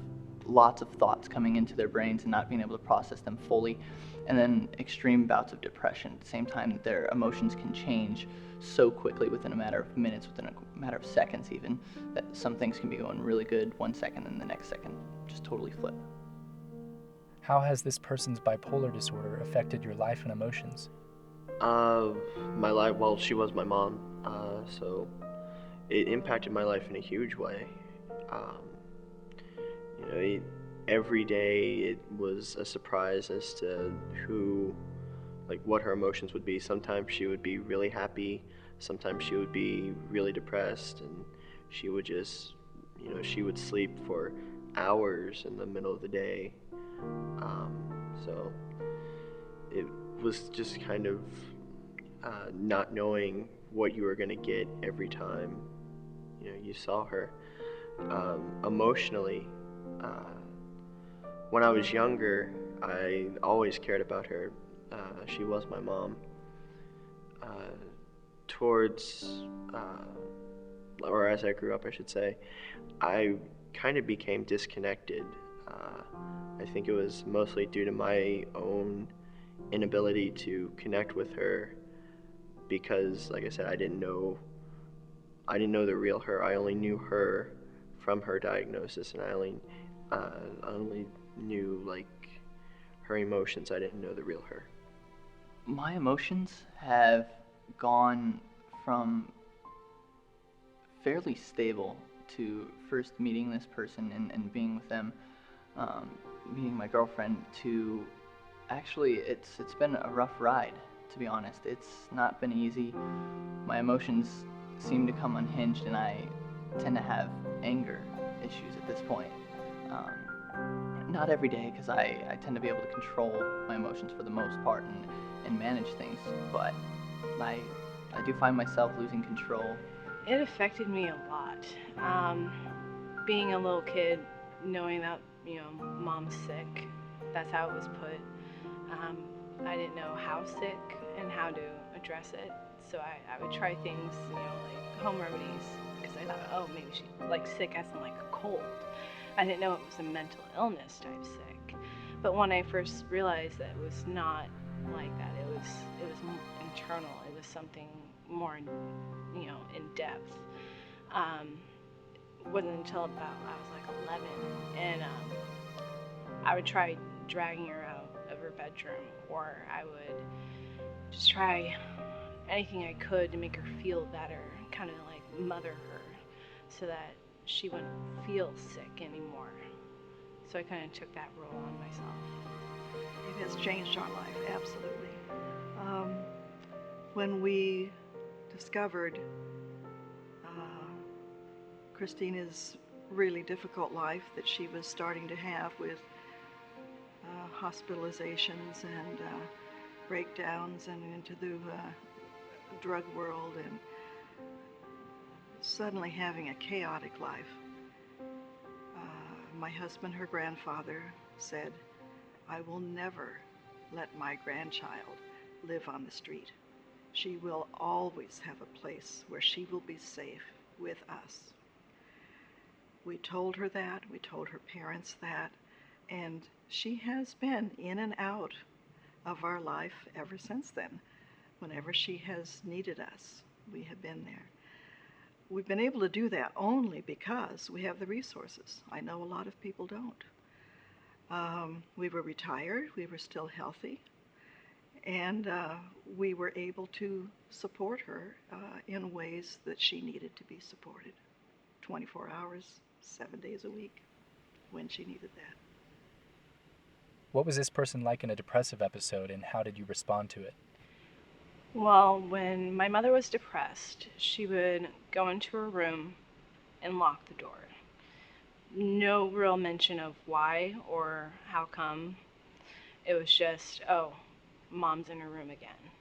lots of thoughts coming into their brains and not being able to process them fully, and then extreme bouts of depression. At the same time, their emotions can change so quickly within a matter of minutes, within a matter of seconds even, that some things can be going really good 1 second and the next second just totally flip. How has this person's bipolar disorder affected your life and emotions? My life, well, she was my mom, so it impacted my life in a huge way. Every day it was a surprise as to what her emotions would be. Sometimes she would be really happy, sometimes she would be really depressed, and she would just, she would sleep for hours in the middle of the day. So it was just kind of not knowing what you were going to get every time you saw her. Emotionally, when I was younger, I always cared about her. She was my mom. Or as I grew up, I should say, I kind of became disconnected. I think it was mostly due to my own inability to connect with her because, like I said, I didn't know the real her. I only knew her from her diagnosis, and I only knew her emotions. I didn't know the real her. My emotions have gone from fairly stable to first meeting this person and being with them, meeting my girlfriend, to actually it's been a rough ride, to be honest. It's not been easy. My emotions seem to come unhinged, and I tend to have anger issues at this point. Not every day, because I tend to be able to control my emotions for the most part and manage things, but I do find myself losing control. It affected me a lot. Being a little kid, knowing that, mom's sick, that's how it was put. I didn't know how sick and how to address it, so I would try things, like home remedies, because I thought, oh, maybe she's sick as in a cold. I didn't know it was a mental illness type sick. But when I first realized that it was not like that, it was internal. It was something more, in depth. It wasn't until about I was 11, and I would try dragging her out of her bedroom, or I would just try anything I could to make her feel better, kind of mother her, so that she wouldn't feel sick anymore. So I kind of took that role on myself. It has changed our life, absolutely. When we discovered Christina's really difficult life that she was starting to have with hospitalizations and breakdowns and into the drug world, and suddenly having a chaotic life. My husband, her grandfather, said, "I will never let my grandchild live on the street. She will always have a place where she will be safe with us." We told her that, we told her parents that, and she has been in and out of our life ever since then. Whenever she has needed us, we have been there. We've been able to do that only because we have the resources. I know a lot of people don't. We were retired, we were still healthy, and we were able to support her in ways that she needed to be supported. 24 hours, 7 days a week, when she needed that. What was this person like in a depressive episode, and how did you respond to it? Well, when my mother was depressed, she would go into her room and lock the door. No real mention of why or how come. It was just, oh, Mom's in her room again.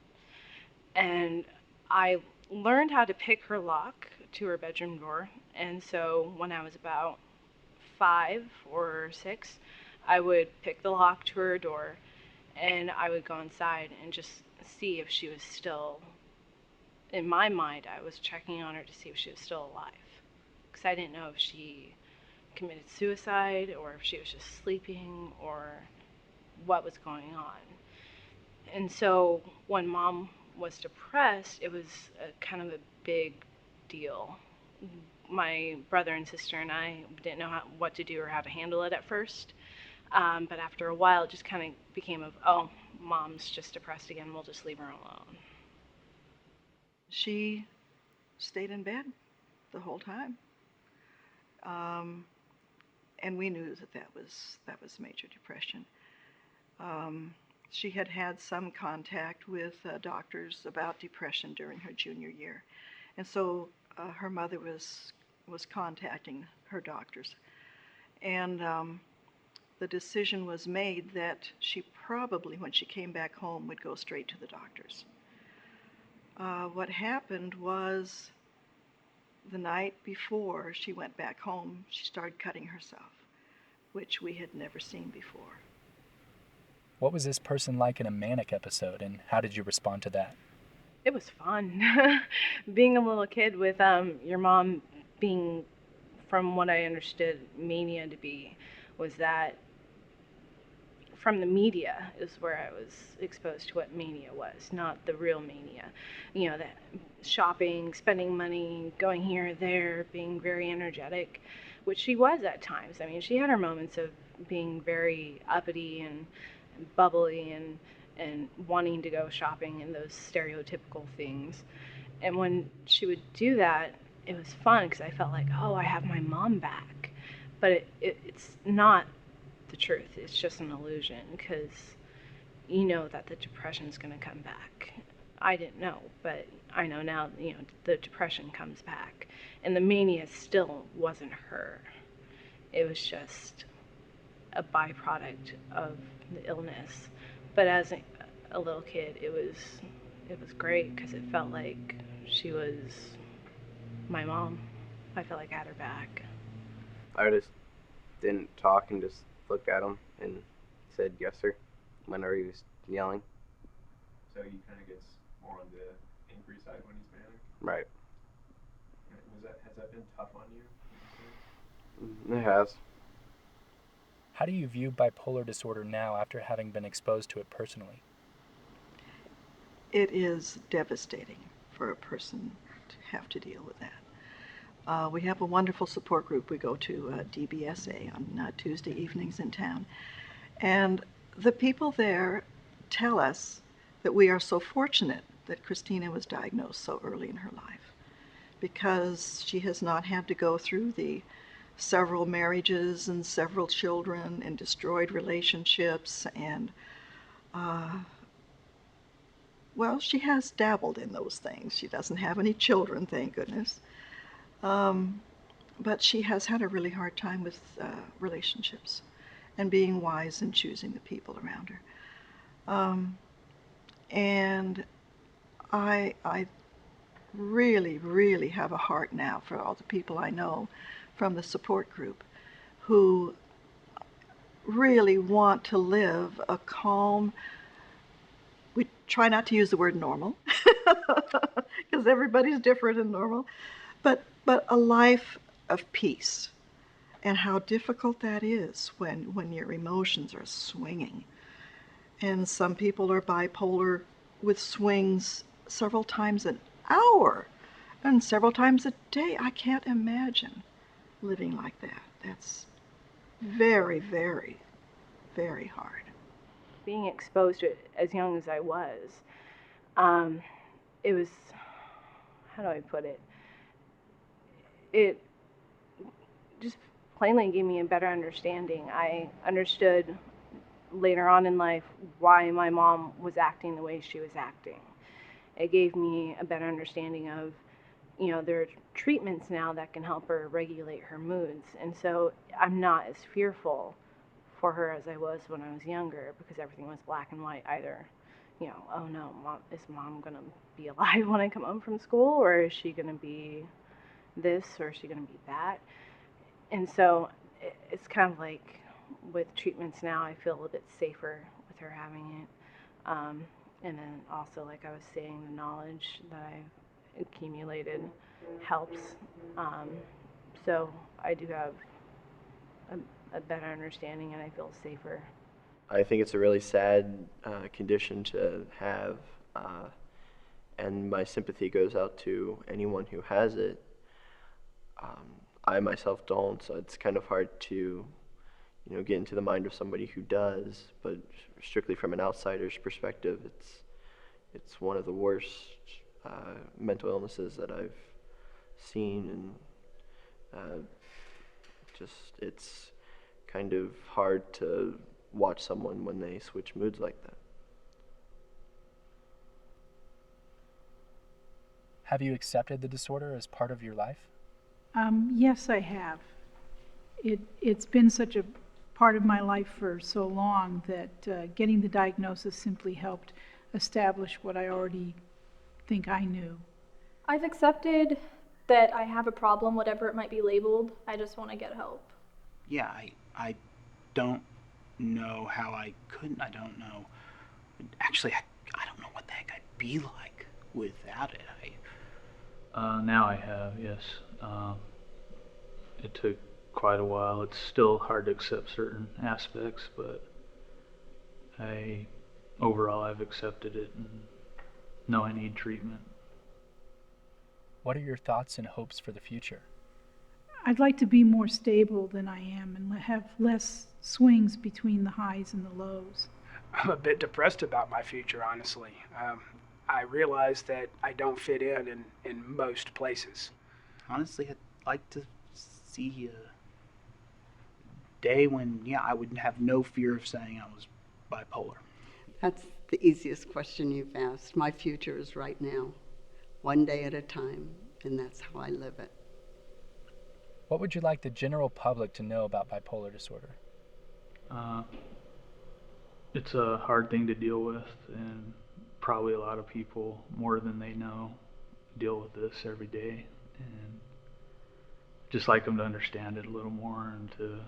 And I learned how to pick her lock to her bedroom door, and so when I was about 5 or 6, I would pick the lock to her door, and I would go inside and just see if she was still, in my mind, I was checking on her to see if she was still alive. Because I didn't know if she committed suicide or if she was just sleeping or what was going on. And so when Mom was depressed, it was kind of a big deal. My brother and sister and I didn't know what to do or how to handle it at first. But after a while, it just kind of became of, oh, Mom's just depressed again, we'll just leave her alone. She stayed in bed the whole time. And we knew that was major depression. She had had some contact with doctors about depression during her junior year. And so her mother was contacting her doctors. And the decision was made that she probably, when she came back home, would go straight to the doctors. What happened was the night before she went back home, she started cutting herself, which we had never seen before. What was this person like in a manic episode, and how did you respond to that? It was fun. Being a little kid with your mom being, from what I understood, mania to be, was that from the media is where I was exposed to what mania was, not the real mania. You know, that shopping, spending money, going here or there, being very energetic, which she was at times. I mean, she had her moments of being very uppity and bubbly and wanting to go shopping and those stereotypical things. And when she would do that, it was fun because I felt like, oh, I have my mom back. But it's not the truth. It's just an illusion because you know that the depression's going to come back. I didn't know, but I know now, you know, the depression comes back. And the mania still wasn't her. It was just a byproduct of the illness. But as a little kid, it was great because it felt like she was my mom. I felt like I had her back. I just didn't talk and just looked at him and said yes sir whenever he was yelling. So he kind of gets more on the angry side when he's manic? Right. Has that been tough on you? It has. How do you view bipolar disorder now after having been exposed to it personally? It is devastating for a person to have to deal with that. We have a wonderful support group. We go to DBSA on Tuesday evenings in town. And the people there tell us that we are so fortunate that Christina was diagnosed so early in her life because she has not had to go through the several marriages and several children and destroyed relationships and well, she has dabbled in those things. She doesn't have any children, thank goodness. But she has had a really hard time with relationships. and being wise in choosing the people around her. And I really, really have a heart now for all the people I know from the support group who really want to live a calm, we try not to use the word normal, because everybody's different and normal, but a life of peace. And how difficult that is when your emotions are swinging. And some people are bipolar with swings several times an hour and several times a day. I can't imagine living like that. That's very, very, very hard. Being exposed to it as young as I was, it was, how do I put it? It just plainly gave me a better understanding. I understood later on in life why my mom was acting the way she was acting. It gave me a better understanding of, there are treatments now that can help her regulate her moods. And so I'm not as fearful for her as I was when I was younger, because everything was black and white. Either, oh no, is mom going to be alive when I come home from school, or is she going to be this, or is she going to be that? And so it's kind of like with treatments now, I feel a little bit safer with her having it. And then also, like I was saying, the knowledge that I've accumulated helps. So I do have a better understanding, and I feel safer. I think it's a really sad condition to have, and my sympathy goes out to anyone who has it. I myself don't, so it's kind of hard to, get into the mind of somebody who does. But strictly from an outsider's perspective, it's one of the worst mental illnesses that I've seen, and it's kind of hard to watch someone when they switch moods like that. Have you accepted the disorder as part of your life? Yes, I have. It's been such a part of my life for so long that getting the diagnosis simply helped establish what I already think I knew. I've accepted that I have a problem, whatever it might be labeled. I just want to get help. Yeah, I don't know how I couldn't. I don't know. Actually, I don't know what the heck I'd be like without it. Now I have, yes. It took quite a while. It's still hard to accept certain aspects, but overall I've accepted it and know I need treatment. What are your thoughts and hopes for the future? I'd like to be more stable than I am and have less swings between the highs and the lows. I'm a bit depressed about my future, honestly. I realize that I don't fit in most places. Honestly, I'd like to see a day when, I would have no fear of saying I was bipolar. That's the easiest question you've asked. My future is right now, one day at a time, and that's how I live it. What would you like the general public to know about bipolar disorder? It's a hard thing to deal with, and probably a lot of people, more than they know, deal with this every day. And just like them to understand it a little more and to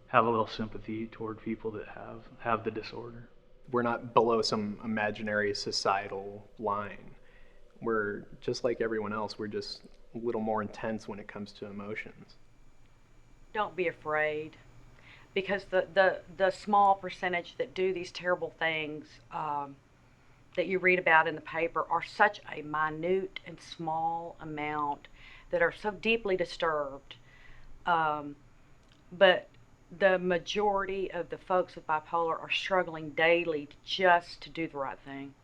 have a little sympathy toward people that have the disorder. We're not below some imaginary societal line. We're just like everyone else. We're just a little more intense when it comes to emotions. Don't be afraid, because the small percentage that do these terrible things that you read about in the paper are such a minute and small amount that are so deeply disturbed. But the majority of the folks with bipolar are struggling daily just to do the right thing.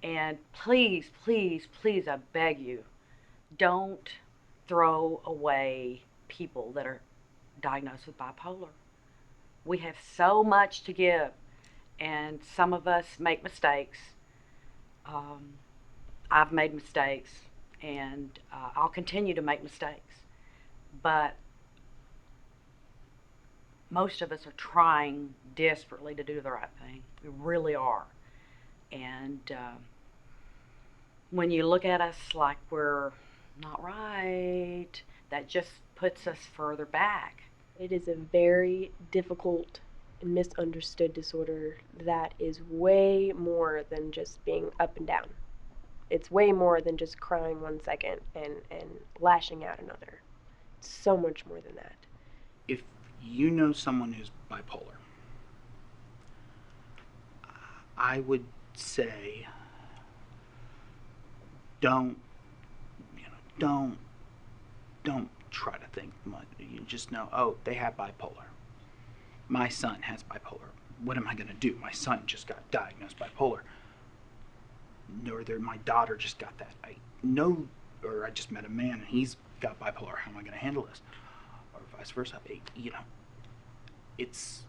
And please, please, please, I beg you, don't throw away people that are diagnosed with bipolar. We have so much to give, and some of us make mistakes. I've made mistakes, and I'll continue to make mistakes. But most of us are trying desperately to do the right thing. We really are. And when you look at us like we're not right, that just puts us further back. It is a very difficult and misunderstood disorder that is way more than just being up and down. It's way more than just crying 1 second and lashing out another. It's so much more than that. If you know someone who's bipolar, I would say don't try to think much. You just know, oh, they have bipolar. My son has bipolar. What am I going to do? My son just got diagnosed bipolar. Or my daughter just got that. I know, or I just met a man and he's got bipolar. How am I going to handle this? Or vice versa. It's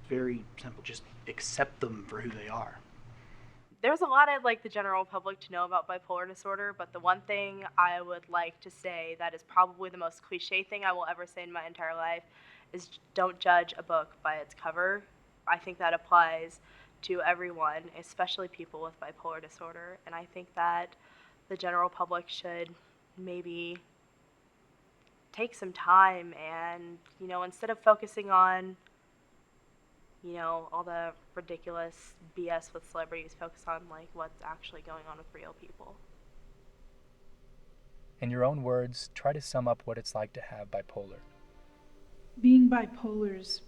very simple. Just accept them for who they are. There's a lot I'd like the general public to know about bipolar disorder, but the one thing I would like to say that is probably the most cliche thing I will ever say in my entire life is don't judge a book by its cover. I think that applies to everyone, especially people with bipolar disorder, and I think that the general public should maybe take some time and, instead of focusing on all the ridiculous BS with celebrities, focus on what's actually going on with real people. In your own words, try to sum up what it's like to have bipolar. Being bipolar is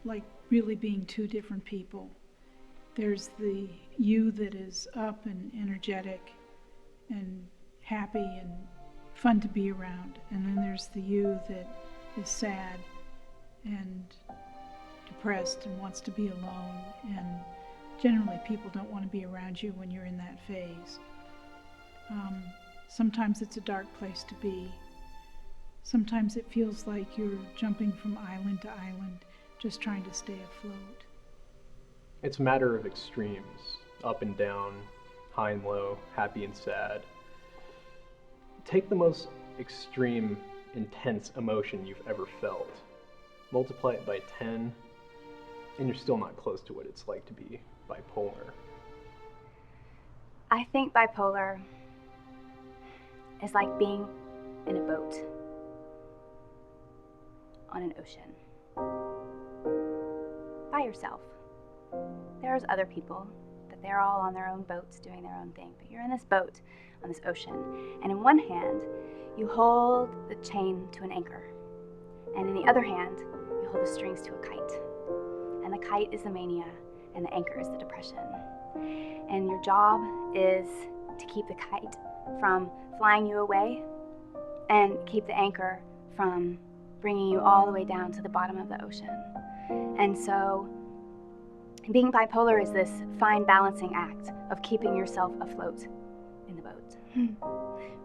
like really being two different people. There's the you that is up and energetic and happy and fun to be around, and then there's the you that is sad and depressed and wants to be alone, and generally people don't want to be around you when you're in that phase. Sometimes it's a dark place to be. Sometimes it feels like you're jumping from island to island, just trying to stay afloat. It's a matter of extremes, up and down, high and low, happy and sad. Take the most extreme, intense emotion you've ever felt, multiply it by 10, and you're still not close to what it's like to be bipolar. I think bipolar is like being in a boat on an ocean by yourself. There's other people, but they're all on their own boats doing their own thing. But you're in this boat on this ocean, and in one hand you hold the chain to an anchor, and in the other hand you hold the strings to a kite. And the kite is the mania, and the anchor is the depression. And your job is to keep the kite from flying you away and keep the anchor from bringing you all the way down to the bottom of the ocean. And so being bipolar is this fine balancing act of keeping yourself afloat in the boat.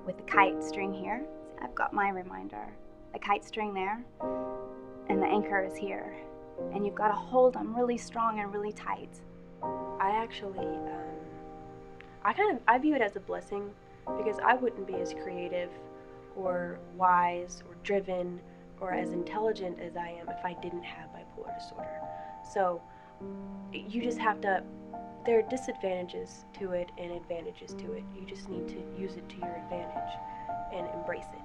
With the kite string here, I've got my reminder. The kite string there, and the anchor is here. And you've got to hold them really strong and really tight. I actually, I view it as a blessing because I wouldn't be as creative or wise or driven or as intelligent as I am if I didn't have bipolar disorder. So you just have to, there are disadvantages to it and advantages to it. You just need to use it to your advantage and embrace it.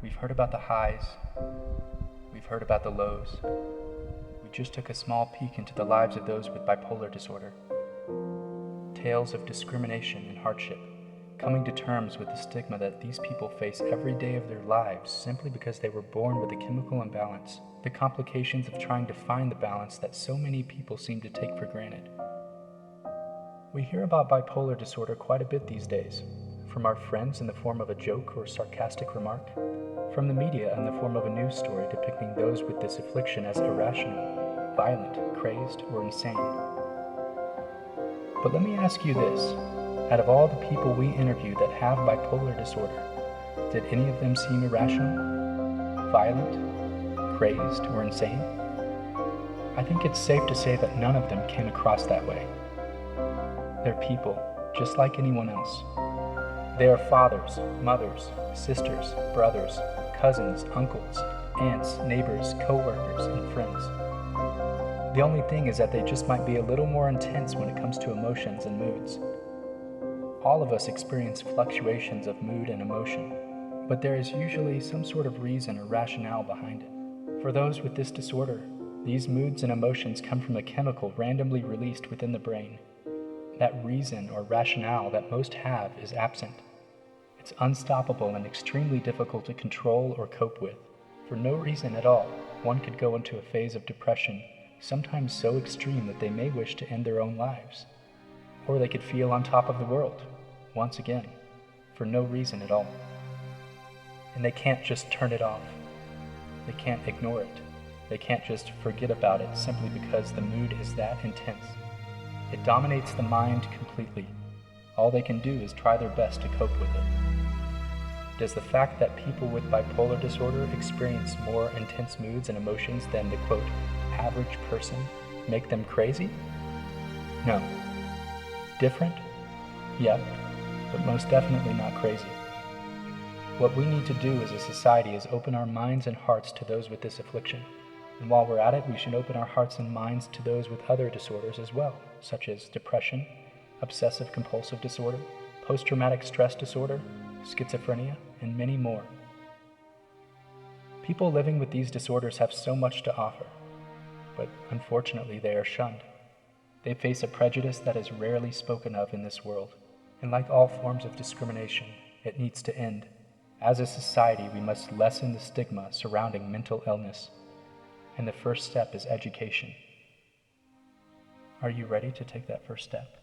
We've heard about the highs. We've heard about the lows. We just took a small peek into the lives of those with bipolar disorder. Tales of discrimination and hardship, coming to terms with the stigma that these people face every day of their lives simply because they were born with a chemical imbalance, the complications of trying to find the balance that so many people seem to take for granted. We hear about bipolar disorder quite a bit these days, from our friends in the form of a joke or sarcastic remark, from the media in the form of a news story depicting those with this affliction as irrational, violent, crazed, or insane. But let me ask you this. Out of all the people we interview that have bipolar disorder, did any of them seem irrational, violent, crazed, or insane? I think it's safe to say that none of them came across that way. They're people, just like anyone else. They are fathers, mothers, sisters, brothers, cousins, uncles, aunts, neighbors, co-workers, and friends. The only thing is that they just might be a little more intense when it comes to emotions and moods. All of us experience fluctuations of mood and emotion, but there is usually some sort of reason or rationale behind it. For those with this disorder, these moods and emotions come from a chemical randomly released within the brain. That reason or rationale that most have is absent. It's unstoppable and extremely difficult to control or cope with. For no reason at all, one could go into a phase of depression, sometimes so extreme that they may wish to end their own lives. Or they could feel on top of the world, once again, for no reason at all. And they can't just turn it off. They can't ignore it. They can't just forget about it simply because the mood is that intense. It dominates the mind completely. All they can do is try their best to cope with it. Does the fact that people with bipolar disorder experience more intense moods and emotions than the quote, average person make them crazy? No. Different? Yeah, but most definitely not crazy. What we need to do as a society is open our minds and hearts to those with this affliction. And while we're at it, we should open our hearts and minds to those with other disorders as well, such as depression, obsessive-compulsive disorder, post-traumatic stress disorder, schizophrenia, and many more. People living with these disorders have so much to offer, but unfortunately they are shunned. They face a prejudice that is rarely spoken of in this world, and like all forms of discrimination, it needs to end. As a society, we must lessen the stigma surrounding mental illness, and the first step is education. Are you ready to take that first step?